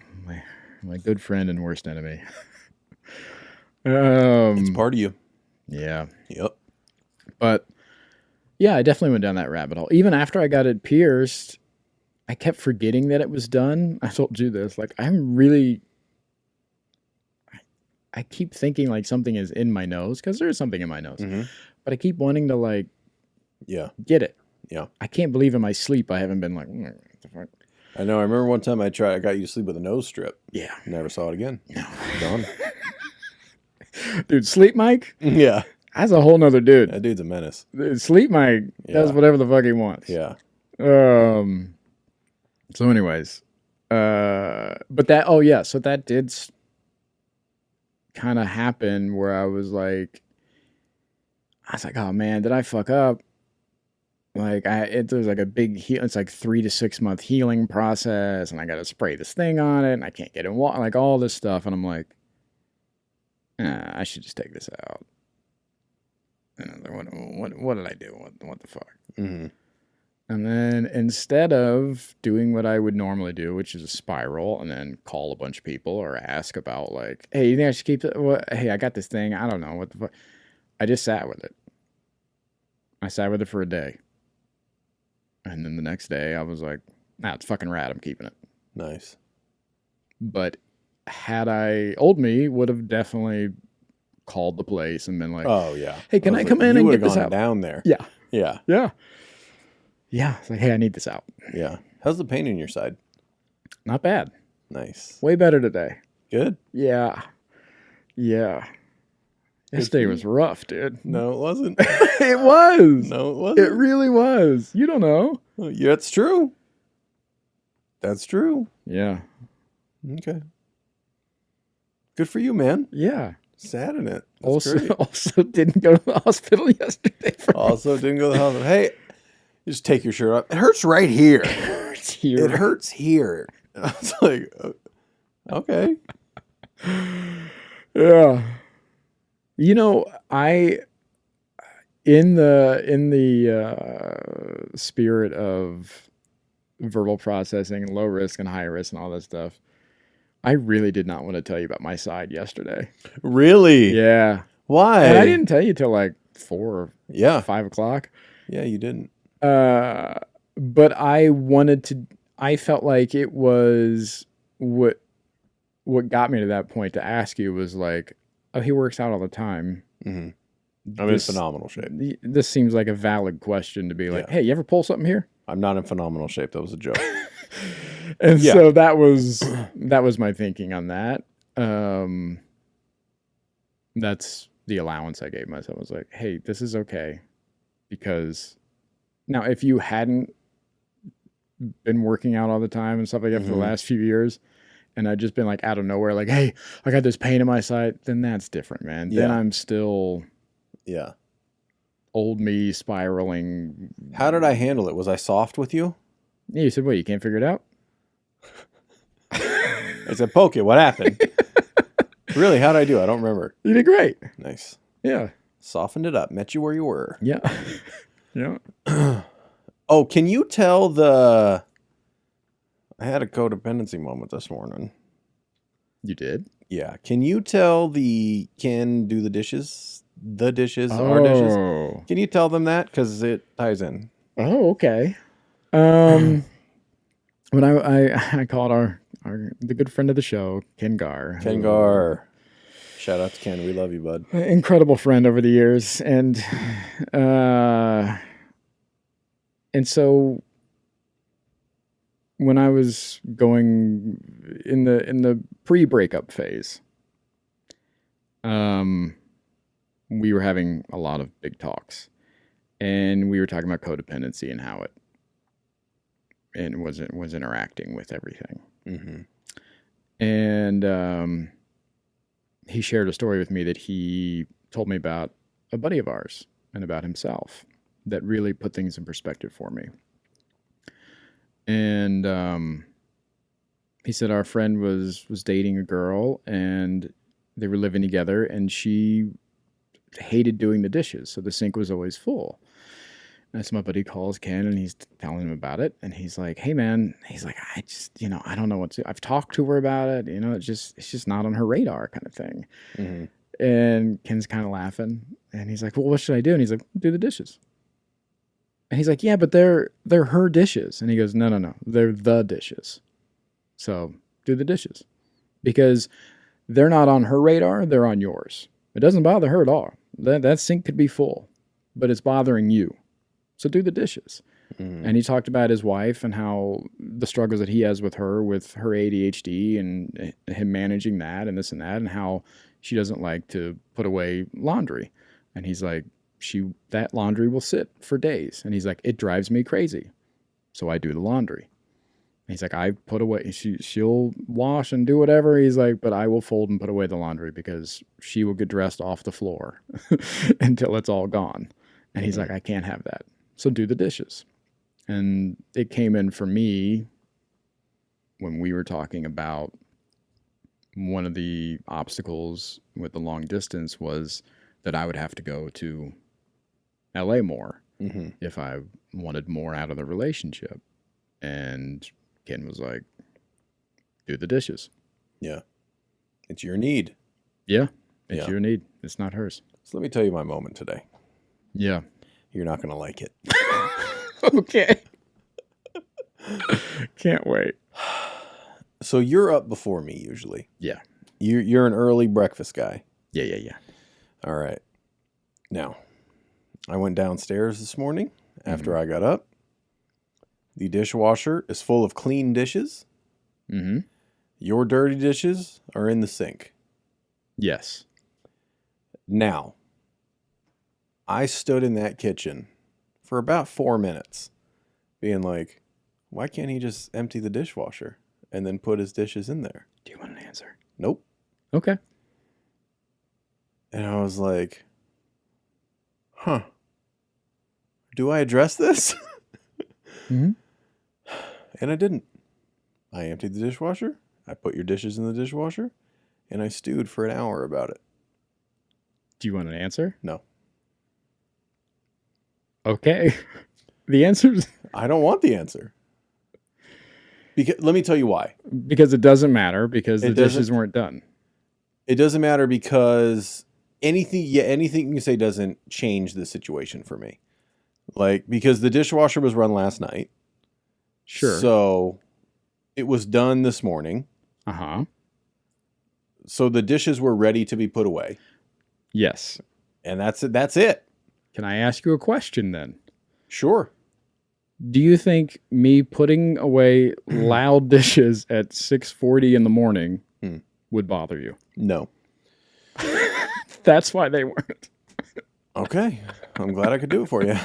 S2: My good friend and worst enemy.
S1: It's part of you.
S2: Yeah.
S1: Yep.
S2: But yeah, I definitely went down that rabbit hole. Even after I got it pierced, I kept forgetting that it was done. I told you this. Like, I keep thinking like something is in my nose because there is something in my nose.
S1: Mm-hmm.
S2: But I keep wanting to like
S1: get
S2: it.
S1: Yeah.
S2: I can't believe in my sleep I haven't been like, what the fuck?
S1: I know. I remember one time I got you to sleep with a nose strip.
S2: Yeah.
S1: Never saw it again.
S2: No.
S1: Gone.
S2: Dude, Sleep Mike?
S1: Yeah.
S2: That's a whole nother dude.
S1: That dude's a menace.
S2: Dude, Sleep Mike does whatever the fuck he wants.
S1: Yeah.
S2: So anyways, but that, so that did kind of happen where I was like, oh man, did I fuck up? Like there's like a big it's like 3 to 6 month healing process, and I got to spray this thing on it, and I can't get in water, like all this stuff, and I'm like, I should just take this out. And I was like, what did I do? What the fuck?
S1: Mm-hmm.
S2: And then instead of doing what I would normally do, which is a spiral, and then call a bunch of people or ask about like, hey, you think I should keep it? Hey, I got this thing. I don't know what the fuck. I just sat with it. I sat with it for a day. And then the next day I was like, it's fucking rad. I'm keeping it.
S1: Nice.
S2: But old me would have definitely called the place and been like,
S1: oh yeah.
S2: Hey, can I come in and get this out?
S1: Down there.
S2: Yeah.
S1: Yeah.
S2: Yeah. Yeah. It's like, hey, I need this out.
S1: Yeah. How's the pain in your side?
S2: Not bad.
S1: Nice.
S2: Way better today.
S1: Good.
S2: Yeah. Yeah. Yesterday was rough, dude.
S1: No, it wasn't.
S2: It was.
S1: No, it wasn't.
S2: It really was. You don't know.
S1: Oh, yeah, that's true. That's true.
S2: Yeah.
S1: Okay. Good for you, man.
S2: Yeah.
S1: Sad in it. That's great.
S2: Also didn't go to the hospital yesterday.
S1: Also didn't go to the hospital. Hey, you just take your shirt off. It hurts right here.
S2: It hurts here.
S1: It hurts here. I was like, okay.
S2: Yeah. You know, in the spirit of verbal processing, low risk and high risk and all that stuff, I really did not want to tell you about my side yesterday.
S1: Really?
S2: Yeah.
S1: Why?
S2: And I didn't tell you till like 4 or 5 o'clock.
S1: Yeah, you didn't.
S2: But I felt like it was what got me to that point to ask you was like, oh, he works out all the time.
S1: Mm-hmm. I'm in phenomenal shape.
S2: This seems like a valid question to be like, hey, you ever pull something here?
S1: I'm not in phenomenal shape. That was a joke.
S2: And so that was my thinking on that. That's the allowance I gave myself. I was like, hey, this is okay. Because now if you hadn't been working out all the time and stuff like that for the last few years, and I'd just been like out of nowhere, like, hey, I got this pain in my side, then that's different, man. Yeah. Then I'm still old me spiraling.
S1: How did I handle it? Was I soft with you?
S2: Yeah, you said, what, you can't figure it out?
S1: I said, poke it. What happened? Really? How'd I do? I don't remember.
S2: You did great.
S1: Nice.
S2: Yeah.
S1: Softened it up. Met you where you were.
S2: Yeah. Yeah.
S1: Oh, can you tell I had a codependency moment this morning.
S2: You did?
S1: Yeah. Can you tell the dishes, our dishes? Can you tell them that? Because it ties in.
S2: Oh, okay. When I called the good friend of the show, Ken Gar.
S1: Shout out to Ken. We love you, bud.
S2: Incredible friend over the years. And so when I was going in the pre-breakup phase, we were having a lot of big talks, and we were talking about codependency and how it was interacting with everything. Mm-hmm. And he shared a story with me that he told me about a buddy of ours and about himself that really put things in perspective for me. And he said our friend was dating a girl, and they were living together, and she hated doing the dishes, so the sink was always full. And so my buddy calls Ken, and he's telling him about it, and he's like, hey man, he's like, I just, I don't know what to, I've talked to her about it, it's just not on her radar kind of thing. Mm-hmm. And Ken's kind of laughing. And he's like, well, what should I do? And he's like, do the dishes. And he's like, yeah, but they're her dishes. And he goes, no. They're the dishes. So do the dishes. Because they're not on her radar. They're on yours. It doesn't bother her at all. That sink could be full, but it's bothering you. So do the dishes. And he talked about his wife and how the struggles that he has with her ADHD and him managing that and this and that, and how she doesn't like to put away laundry. And he's like, that laundry will sit for days. And he's like, it drives me crazy. So I do the laundry. And he's like, I put away, she'll wash and do whatever. He's like, but I will fold and put away the laundry because she will get dressed off the floor until it's all gone. And he's like, I can't have that. So do the dishes. And it came in for me when we were talking about one of the obstacles with the long distance was that I would have to go to LA more if I wanted more out of the relationship. And Ken was like, do the dishes.
S1: Yeah. It's your need.
S2: Yeah. It's your need. It's not hers.
S1: So let me tell you my moment today.
S2: Yeah.
S1: You're not going to like it.
S2: Okay. Can't wait.
S1: So you're up before me usually.
S2: Yeah.
S1: You're an early breakfast guy.
S2: Yeah.
S1: All right. Now, I went downstairs this morning after I got up. The dishwasher is full of clean dishes.
S2: Mm-hmm.
S1: Your dirty dishes are in the sink.
S2: Yes.
S1: Now, I stood in that kitchen for about 4 minutes being like, why can't he just empty the dishwasher and then put his dishes in there?
S2: Do you want an answer?
S1: Nope.
S2: Okay.
S1: And I was like, do I address this?
S2: Mm-hmm.
S1: And I didn't. I emptied the dishwasher. I put your dishes in the dishwasher. And I stewed for an hour about it.
S2: Do you want an answer?
S1: No.
S2: Okay. The answer's...
S1: I don't want the answer. Because let me tell you why.
S2: Because it doesn't matter, because the dishes weren't done.
S1: It doesn't matter because anything you say doesn't change the situation for me. Like, because the dishwasher was run last night.
S2: Sure.
S1: So it was done this morning.
S2: Uh-huh.
S1: So the dishes were ready to be put away.
S2: Yes.
S1: And that's it.
S2: Can I ask you a question then?
S1: Sure.
S2: Do you think me putting away loud dishes at 6:40 in the morning would bother you?
S1: No.
S2: That's why they weren't.
S1: Okay. I'm glad I could do it for you.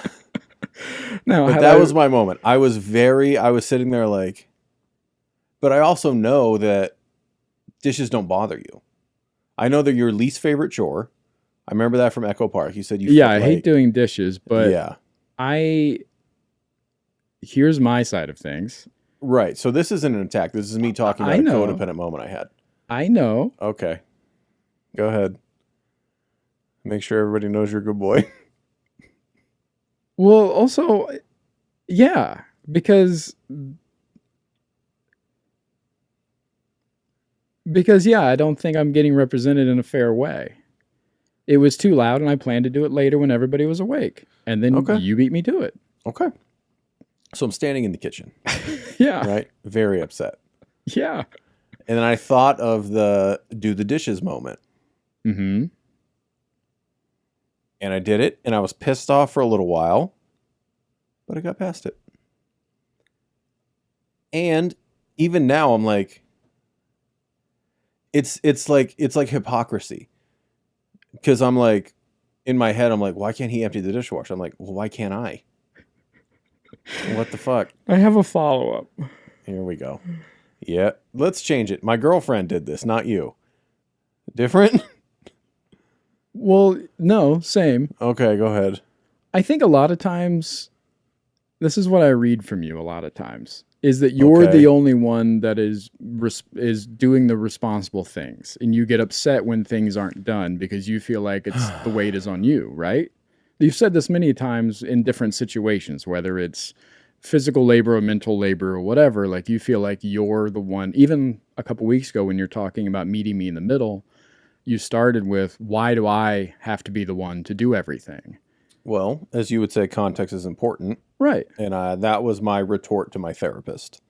S2: No,
S1: but that was my moment. I was sitting there like, but I also know that dishes don't bother you. I know they're your least favorite chore. I remember that from Echo Park. You said you
S2: I hate doing dishes, but here's my side of things.
S1: Right. So this isn't an attack. This is me talking about a codependent moment I had.
S2: I know.
S1: Okay. Go ahead. Make sure everybody knows you're a good boy.
S2: Well, also, yeah, because I don't think I'm getting represented in a fair way. It was too loud, and I planned to do it later when everybody was awake. And then you beat me to it.
S1: Okay. So I'm standing in the kitchen.
S2: Yeah.
S1: Right? Very upset.
S2: Yeah.
S1: And then I thought of the do the dishes moment.
S2: Mm-hmm.
S1: And I did it, and I was pissed off for a little while, but I got past it. And even now, I'm like, it's like hypocrisy. Because I'm like, in my head, I'm like, why can't he empty the dishwasher? I'm like, well, why can't I? What the fuck?
S2: I have a follow-up.
S1: Here we go. Yeah, let's change it. My girlfriend did this, not you. Different?
S2: Well, no, same.
S1: Okay, go ahead.
S2: I think a lot of times, this is what I read from you a lot of times, is that you're the only one that is doing the responsible things. And you get upset when things aren't done because you feel like it's the weight is on you, right? You've said this many times in different situations, whether it's physical labor or mental labor or whatever. Like you feel like you're the one, even a couple weeks ago when you're talking about meeting me in the middle, you started with, why do I have to be the one to do everything?
S1: Well, as you would say, context is important.
S2: Right.
S1: And that was my retort to my therapist.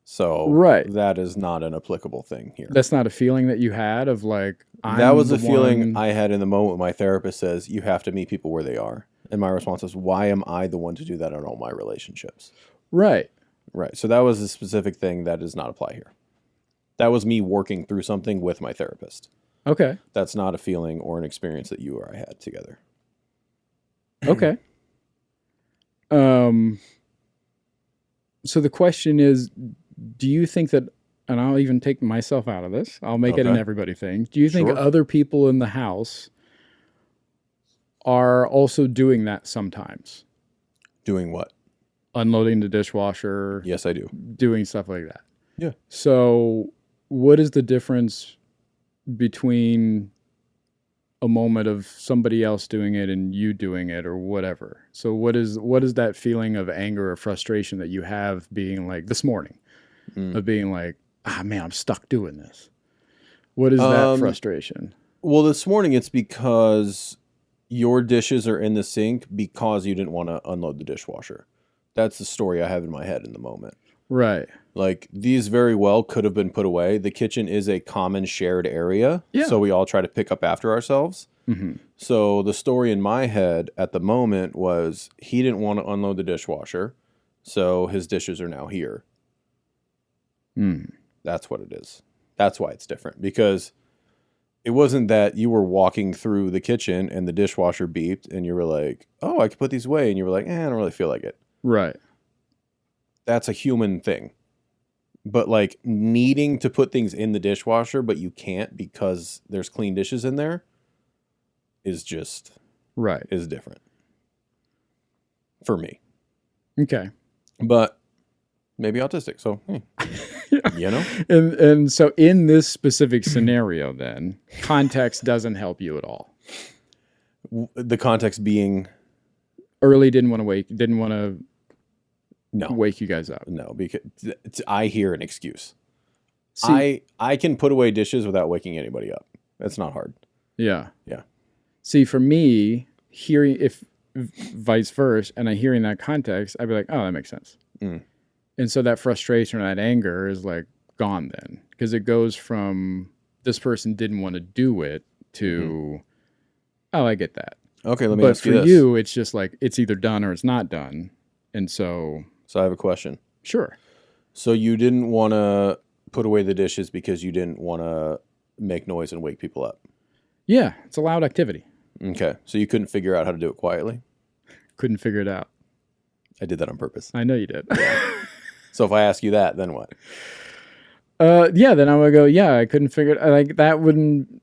S1: So
S2: Right.
S1: that is not an applicable thing here.
S2: That's not a feeling that you had of like,
S1: That was a feeling
S2: one...
S1: I had in the moment. My therapist says, you have to meet people where they are. And my response is, why am I the one to do that in all my relationships?
S2: Right.
S1: Right. So that was a specific thing that does not apply here. That was me working through something with my therapist.
S2: Okay.
S1: That's not a feeling or an experience that you or I had together.
S2: Okay. So the question is, do you think that, and I'll even take myself out of this, I'll make it an everybody thing. Do you think other people in the house are also doing that sometimes?
S1: Doing what?
S2: Unloading the dishwasher.
S1: Yes, I do.
S2: Doing stuff like that.
S1: Yeah.
S2: So what is the difference between a moment of somebody else doing it and you doing it or whatever? So what is that feeling of anger or frustration that you have being like this morning of being like, man, I'm stuck doing this? What is that frustration?
S1: Well, this morning it's because your dishes are in the sink because you didn't want to unload the dishwasher. That's the story I have in my head in the moment.
S2: Right.
S1: Like, these very well could have been put away. The kitchen is a common shared area, so we all try to pick up after ourselves.
S2: Mm-hmm.
S1: So the story in my head at the moment was he didn't want to unload the dishwasher, so his dishes are now here. That's what it is. That's why it's different, because it wasn't that you were walking through the kitchen and the dishwasher beeped and you were like, oh, I could put these away. And you were like, I don't really feel like it.
S2: Right.
S1: That's a human thing. But like needing to put things in the dishwasher, but you can't because there's clean dishes in there is just is different for me.
S2: Okay.
S1: But maybe autistic. So, you know?
S2: And so in this specific scenario, then context doesn't help you at all.
S1: The context being
S2: early didn't want to
S1: no
S2: wake you guys up.
S1: No, because I hear an excuse.
S2: See,
S1: I can put away dishes without waking anybody up. That's not hard.
S2: Yeah.
S1: Yeah.
S2: See, for me, hearing if vice versa, and I hearing that context, I'd be like, oh, that makes sense. And so that frustration or that anger is like gone then, because it goes from this person didn't want to do it to, oh, I get that.
S1: Okay, let me ask you this.
S2: But for you, it's just like it's either done or it's not done. And so
S1: I have a question.
S2: Sure.
S1: So you didn't want to put away the dishes because you didn't want to make noise and wake people up?
S2: Yeah, it's a loud activity.
S1: Okay, so you couldn't figure out how to do it quietly?
S2: Couldn't figure it out.
S1: I did that on purpose.
S2: I know you did.
S1: So if I ask you that, then what?
S2: Yeah, then I would go, yeah, I couldn't figure it. Like that wouldn't.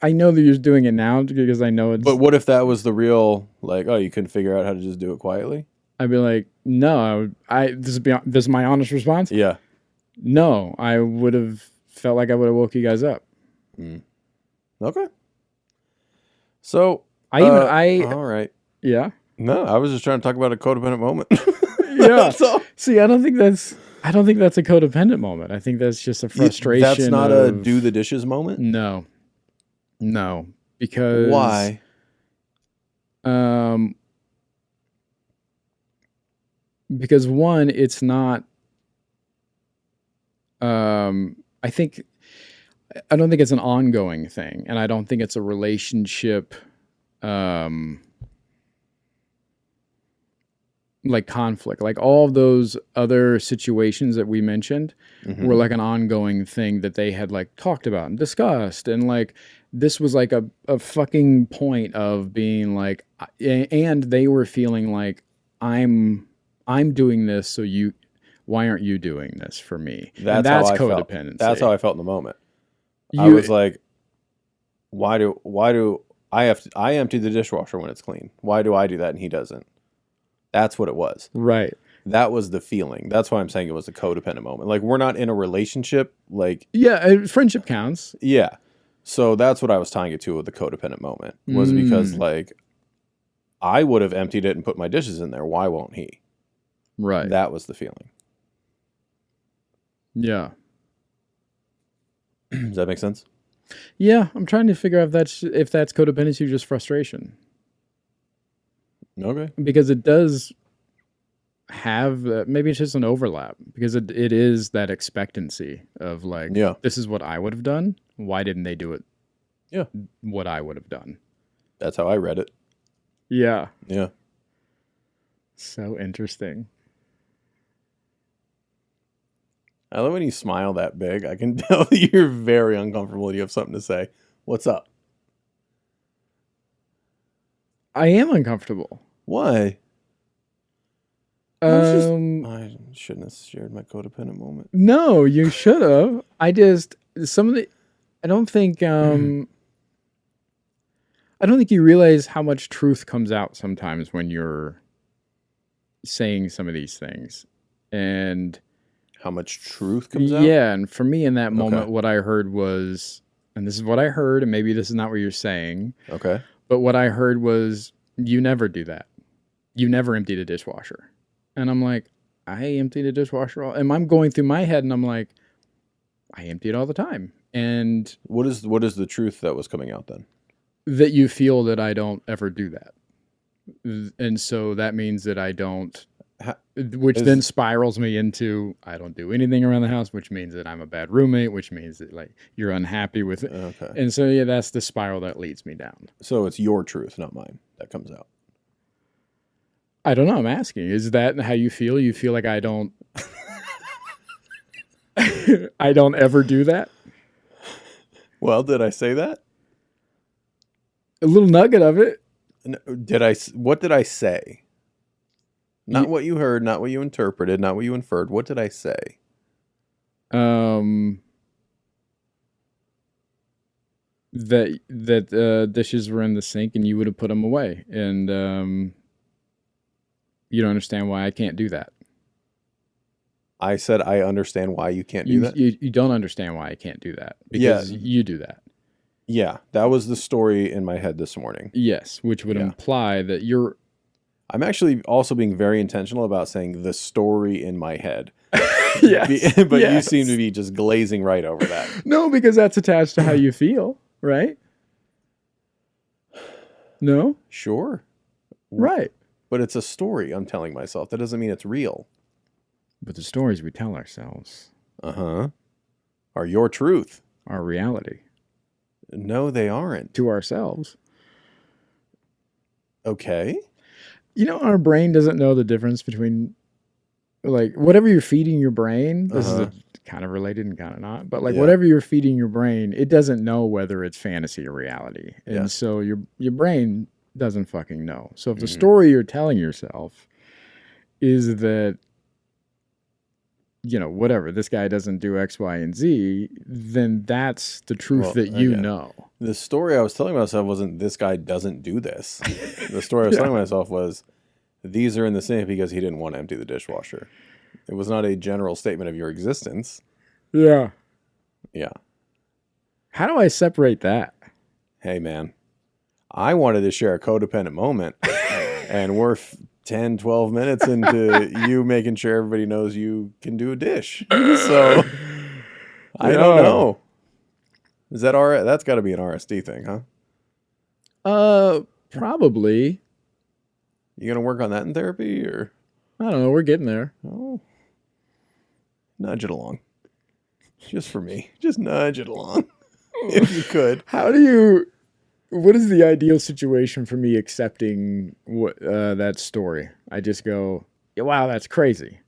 S2: I know that you're doing it now because I know it's.
S1: But what if that was the real, like, oh, you couldn't figure out how to just do it quietly?
S2: I'd be like, no, this is my honest response.
S1: Yeah.
S2: No, I would have felt like I would have woke you guys up.
S1: Okay. So all right.
S2: Yeah.
S1: No, I was just trying to talk about a codependent moment.
S2: Yeah. See, I don't think that's a codependent moment. I think that's just a frustration.
S1: That's not a do the dishes moment?
S2: No, because
S1: why?
S2: Because one, it's not. I don't think it's an ongoing thing, and I don't think it's a relationship. Like conflict, like all of those other situations that we mentioned were like an ongoing thing that they had like talked about and discussed. And like, this was like a fucking point of being like, and they were feeling like I'm doing this. So why aren't you doing this for me? That's codependency.
S1: That's how I felt in the moment. I was like, why do I empty the dishwasher when it's clean? Why do I do that and he doesn't? That's what it was.
S2: Right.
S1: That was the feeling. That's why I'm saying it was a codependent moment. Like, we're not in a relationship. Like,
S2: yeah, friendship counts.
S1: Yeah. So that's what I was tying it to with the codependent moment, was because like I would have emptied it and put my dishes in there. Why won't he?
S2: Right.
S1: That was the feeling.
S2: Yeah.
S1: Does that make sense?
S2: Yeah, I'm trying to figure out if that's codependency or just frustration.
S1: Okay.
S2: Because it does have maybe it's just an overlap because it is that expectancy of like,
S1: Yeah.
S2: this is what I would have done. Why didn't they do it?
S1: Yeah.
S2: What I would have done.
S1: That's how I read it.
S2: Yeah.
S1: Yeah.
S2: So interesting.
S1: I love when you smile that big. I can tell that you're very uncomfortable and you have something to say. What's up?
S2: I am uncomfortable.
S1: Why? I shouldn't have shared my codependent moment.
S2: No, you should have. I don't think you realize how much truth comes out sometimes when you're saying some of these things. And
S1: how much truth comes out?
S2: Yeah, and for me in that moment, what I heard was, and this is what I heard, and maybe this is not what you're saying.
S1: Okay.
S2: But what I heard was, you never do that. You never emptied a dishwasher. And I'm like, I emptied a dishwasher and I'm going through my head and I'm like, I empty it all the time. And
S1: what is the truth that was coming out then?
S2: That you feel that I don't ever do that. And so that means that I don't, which then spirals me into, I don't do anything around the house, which means that I'm a bad roommate, which means that like you're unhappy with it.
S1: Okay.
S2: And so, yeah, that's the spiral that leads me down.
S1: So it's your truth, not mine, that comes out.
S2: I don't know. I'm asking, is that how you feel? You feel like I don't, I don't ever do that?
S1: Well, did I say that?
S2: A little nugget of it.
S1: What did I say? Not what you heard, not what you interpreted, not what you inferred. What did I say?
S2: That dishes were in the sink and you would have put them away. And you don't understand why I can't do that.
S1: I said I understand why you can't do that?
S2: You don't understand why I can't do that. Because you do that.
S1: Yeah, that was the story in my head this morning.
S2: Yes, which would imply that you're...
S1: I'm actually also being very intentional about saying the story in my head.
S2: Yes.
S1: But you seem to be just glazing right over that.
S2: No, because that's attached to how you feel, right? No?
S1: Sure.
S2: Right.
S1: But it's a story I'm telling myself. That doesn't mean it's real.
S2: But the stories we tell ourselves...
S1: Uh-huh. Are your truth.
S2: Our reality.
S1: No, they aren't.
S2: To ourselves.
S1: Okay.
S2: You know, our brain doesn't know the difference between, like, whatever you're feeding your brain, this is kind of related and kind of not, but like whatever you're feeding your brain, it doesn't know whether it's fantasy or reality. And so your brain doesn't fucking know. So if the story you're telling yourself is that, you know, whatever, this guy doesn't do X, Y, and Z, then that's the truth that you know.
S1: The story I was telling myself wasn't this guy doesn't do this. The story I was telling myself was these are in the sink because he didn't want to empty the dishwasher. It was not a general statement of your existence.
S2: Yeah.
S1: Yeah.
S2: How do I separate that?
S1: Hey, man, I wanted to share a codependent moment and we're 10, 12 minutes into you making sure everybody knows you can do a dish. So I don't know. Is that that's got to be an RSD thing, huh?
S2: Probably.
S1: You going to work on that in therapy or?
S2: I don't know. We're getting there.
S1: Oh, nudge it along. Just for me. Just nudge it along. If you could.
S2: What is the ideal situation for me accepting that story? I just go, yeah, wow, that's crazy.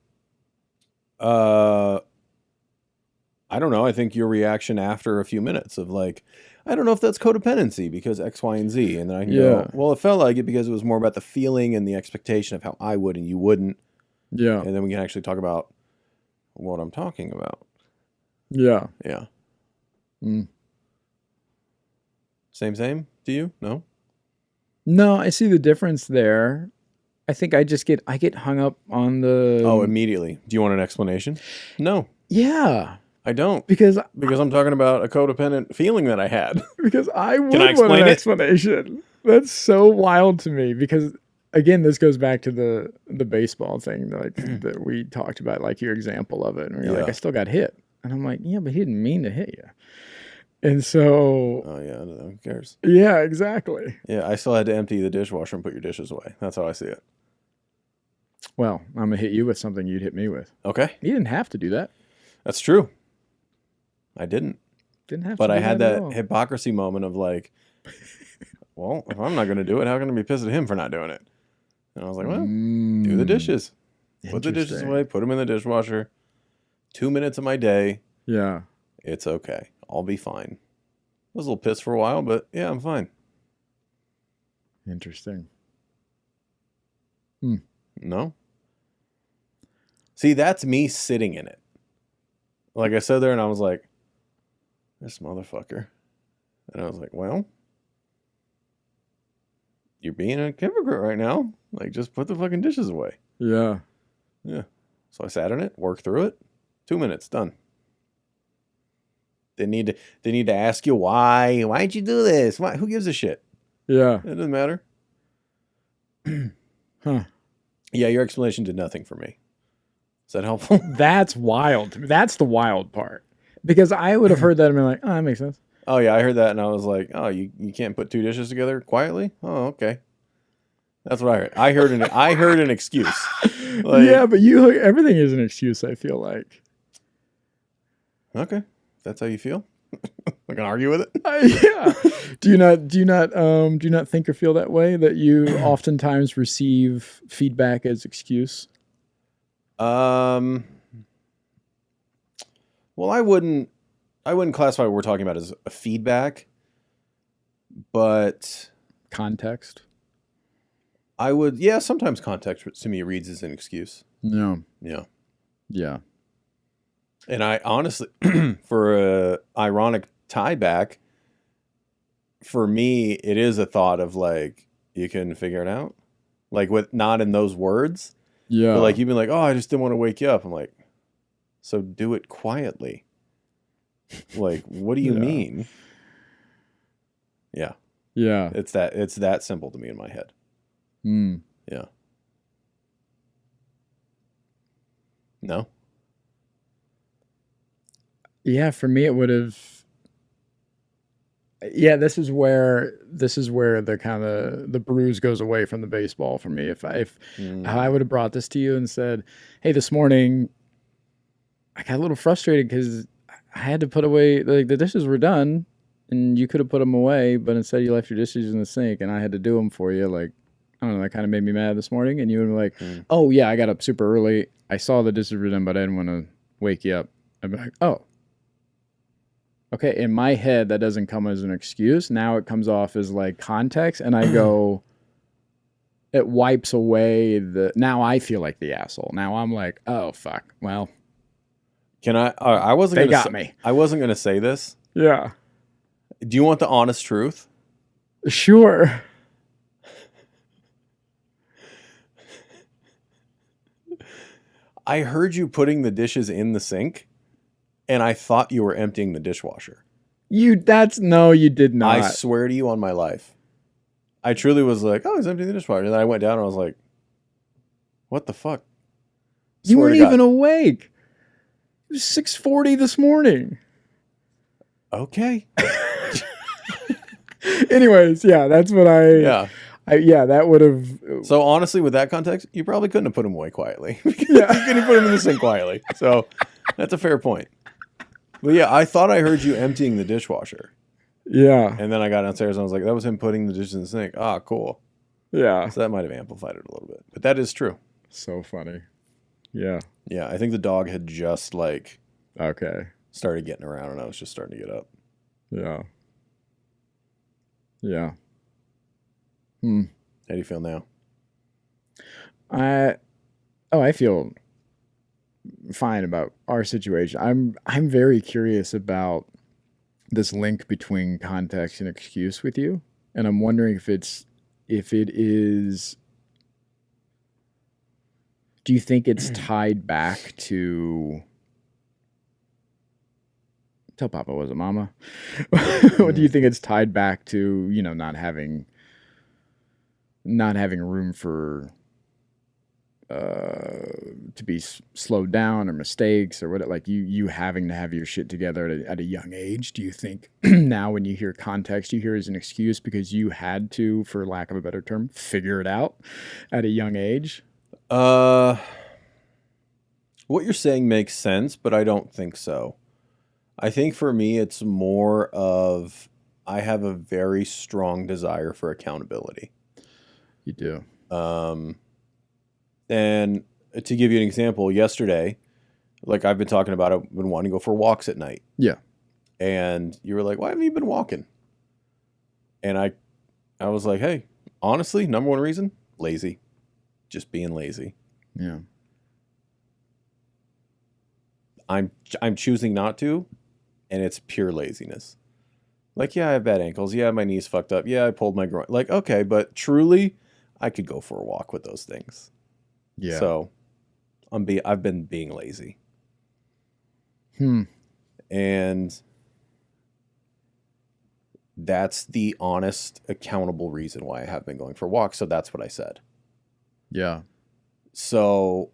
S1: I don't know. I think your reaction after a few minutes of like, I don't know if that's codependency because X, Y, and Z. And then I can go, well, it felt like it because it was more about the feeling and the expectation of how I would and you wouldn't.
S2: Yeah.
S1: And then we can actually talk about what I'm talking about.
S2: Yeah.
S1: Yeah. Same to you? No?
S2: No, I see the difference there. I think I get hung up on the...
S1: Oh, immediately. Do you want an explanation? No.
S2: Yeah.
S1: I don't.
S2: Because
S1: I'm talking about a codependent feeling that I had.
S2: Because I would
S1: want
S2: an explanation. That's so wild to me because, again, this goes back to the baseball thing that we talked about, like your example of it. And you're like, I still got hit. And I'm like, yeah, but he didn't mean to hit you. And so,
S1: Oh yeah, I don't know. Who cares?
S2: yeah, exactly.
S1: Yeah, I still had to empty the dishwasher and put your dishes away. That's how I see it.
S2: Well, I'm gonna hit you with something you'd hit me with.
S1: Okay,
S2: You didn't have to do that.
S1: that's true. I didn't,
S2: Didn't have
S1: but
S2: to.
S1: I
S2: do
S1: had
S2: at
S1: that
S2: all.
S1: hypocrisy moment of like, well, if I'm not going to do it, how can I be pissed at him for not doing it? And I was like, well, do the dishes. Put the dishes
S2: Interesting.
S1: away. Put them in the dishwasher. 2 minutes of my day.
S2: Yeah.
S1: It's okay. I'll be fine. I was a little pissed for a while, but yeah, I'm fine.
S2: Interesting.
S1: No. See, that's me sitting in it. Like I sat there and I was like, this motherfucker. And I was like, well, you're being a hypocrite right now. Like, just put the fucking dishes away.
S2: Yeah.
S1: Yeah. So I sat in it, worked through it. 2 minutes, done. They need to ask you why. Why'd you do this? Why? Who gives a shit?
S2: Yeah.
S1: It doesn't matter.
S2: Huh.
S1: Yeah, your explanation did nothing for me. Is that helpful?
S2: That's wild to me. That's the wild part. Because I would have heard that and been like, oh, that makes sense.
S1: Oh yeah, I heard that and I was like, oh, you can't put two dishes together quietly? Oh, okay. That's what I heard. I heard an excuse. Like,
S2: yeah, but everything is an excuse, I feel like.
S1: okay. If that's how you feel. I can argue with it.
S2: Yeah. Do you not think or feel that way, that you oftentimes receive feedback as excuse?
S1: Well, I wouldn't classify what we're talking about as a feedback, but
S2: Context?
S1: I would, yeah, sometimes context to me reads as an excuse.
S2: No.
S1: Yeah.
S2: Yeah.
S1: And I honestly, for a ironic tie back, for me, it is a thought of like, you couldn't figure it out. Like with not in those words,
S2: Yeah.
S1: but like you've been like, oh, I just didn't want to wake you up. I'm like, so do it quietly. Like, what do you
S2: Yeah.
S1: mean? Yeah.
S2: Yeah.
S1: It's that simple to me in my head.
S2: Mm.
S1: Yeah. No?
S2: Yeah, for me it would have. Yeah, this is where the kind of the bruise goes away from the baseball for me. If I would have brought this to you and said, "Hey, this morning I got a little frustrated because I had to put away, like, the dishes were done and you could have put them away, but instead you left your dishes in the sink and I had to do them for you." Like, I don't know, that kind of made me mad this morning. And you would be like, "Oh yeah, I got up super early. I saw the dishes were done, but I didn't want to wake you up." I'd be like, "Oh, okay." In my head, that doesn't come as an excuse. Now it comes off as like context, and I go, it wipes away now I feel like the asshole. Now I'm like, oh fuck. Well,
S1: Can I wasn't
S2: they
S1: gonna
S2: got
S1: say,
S2: me.
S1: I wasn't going to say this.
S2: Yeah.
S1: Do you want the honest truth?
S2: Sure.
S1: I heard you putting the dishes in the sink, and I thought you were emptying the dishwasher.
S2: No, you did not.
S1: I swear to you on my life. I truly was like, oh, he's emptying the dishwasher. And then I went down and I was like, what the fuck?
S2: You
S1: Swear
S2: weren't
S1: to God.
S2: even awake. It was 6:40 this morning.
S1: Okay.
S2: Anyways, yeah, that's what
S1: Yeah.
S2: that would have.
S1: So honestly, with that context, you probably couldn't have put them away quietly.
S2: Yeah.
S1: You couldn't put them in the sink quietly. So that's a fair point. But yeah, I thought I heard you emptying the dishwasher.
S2: Yeah.
S1: And then I got downstairs and I was like, that was him putting the dishes in the sink. Ah, cool.
S2: Yeah.
S1: So that might have amplified it a little bit. But that is true.
S2: So funny. Yeah.
S1: Yeah, I think the dog had just like
S2: Okay.
S1: started getting around and I was just starting to get up.
S2: Yeah. Yeah.
S1: How do you feel now?
S2: I feel fine about our situation. I'm very curious about this link between context and excuse with you, and I'm wondering if it is. Do you think it's tied back to? Tell Papa, was it Mama? What do you think it's tied back to? Not having room for to be slowed down or mistakes or what, like you having to have your shit together at a young age? Do you think now when you hear context, you hear as an excuse because you had to, for lack of a better term, figure it out at a young age?
S1: What you're saying makes sense, but I don't think so. I think for me, it's more of I have a very strong desire for accountability.
S2: You do.
S1: And to give you an example, yesterday, like I've been talking about, I've been wanting to go for walks at night.
S2: Yeah.
S1: And you were like, why haven't you been walking? And I was like, hey, honestly, number one reason, lazy. Just being lazy.
S2: Yeah.
S1: I'm choosing not to, and it's pure laziness. Like, yeah, I have bad ankles. Yeah, my knee's fucked up. Yeah, I pulled my groin. Like, okay, but truly, I could go for a walk with those things.
S2: Yeah.
S1: So, I've been being lazy. And that's the honest, accountable reason why I have been going for walks. So that's what I said.
S2: Yeah.
S1: So,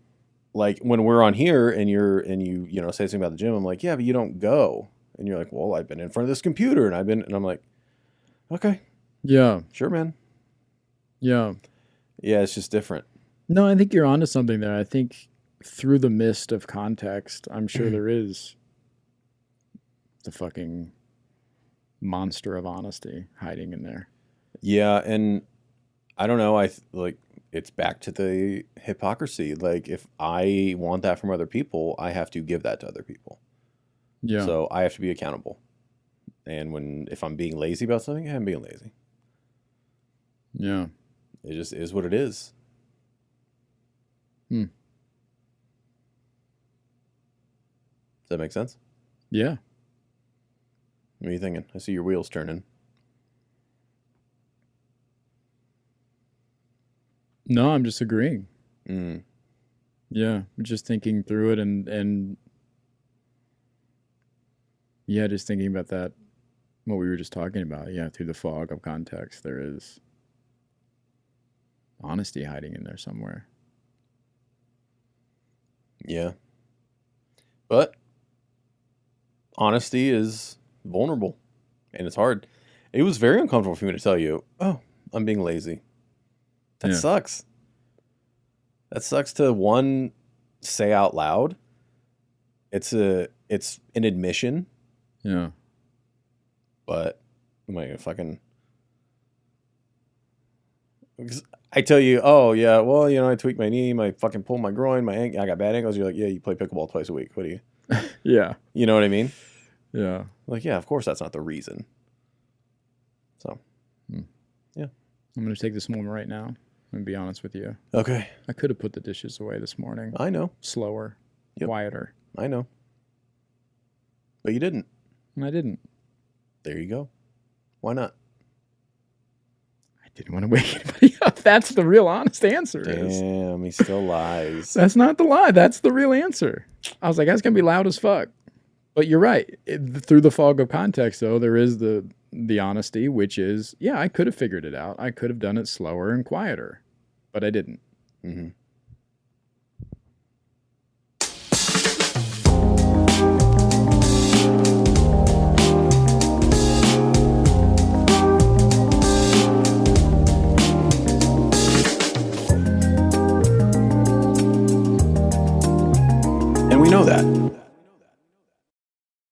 S1: like when we're on here and you say something about the gym, I'm like, yeah, but you don't go. And you're like, well, I've been in front of this computer and I'm like, okay.
S2: Yeah.
S1: Sure, man.
S2: Yeah.
S1: Yeah, it's just different.
S2: No, I think you're onto something there. I think through the mist of context, I'm sure there is the fucking monster of honesty hiding in there.
S1: Yeah, and I don't know, it's back to the hypocrisy. Like if I want that from other people, I have to give that to other people.
S2: Yeah.
S1: So I have to be accountable. And if I'm being lazy about something, I'm being lazy.
S2: Yeah.
S1: It just is what it is.
S2: Does
S1: that make sense?
S2: Yeah.
S1: What are you thinking? I see your wheels turning.
S2: No, I'm just agreeing.
S1: Mm.
S2: Yeah. I'm just thinking through it and yeah, just thinking about that, what we were just talking about. Yeah, through the fog of context, there is honesty hiding in there somewhere.
S1: Yeah. But honesty is vulnerable and it's hard. It was very uncomfortable for me to tell you, oh, I'm being lazy. That sucks. That sucks to say out loud. It's an admission.
S2: Yeah.
S1: But am I gonna fucking? I tell you, oh yeah, well I tweaked my knee, I fucking pulled my groin, I got bad ankles. You're like, yeah, you play pickleball twice a week. What do you?
S2: Yeah.
S1: You know what I mean?
S2: Yeah.
S1: Like, yeah, of course that's not the reason. So, yeah.
S2: I'm gonna take this moment right now. I'm gonna be honest with you.
S1: Okay.
S2: I could have put the dishes away this morning.
S1: I know.
S2: Slower, quieter.
S1: I know. But you didn't.
S2: And I didn't.
S1: There you go. Why not?
S2: I didn't want to wake anybody up. That's the real honest answer.
S1: Damn, he still lies.
S2: That's not the lie. That's the real answer. I was like, that's going to be loud as fuck. But you're right. Through the fog of context, though, there is the honesty, which is, yeah, I could have figured it out. I could have done it slower and quieter, but I didn't.
S1: Mm-hmm.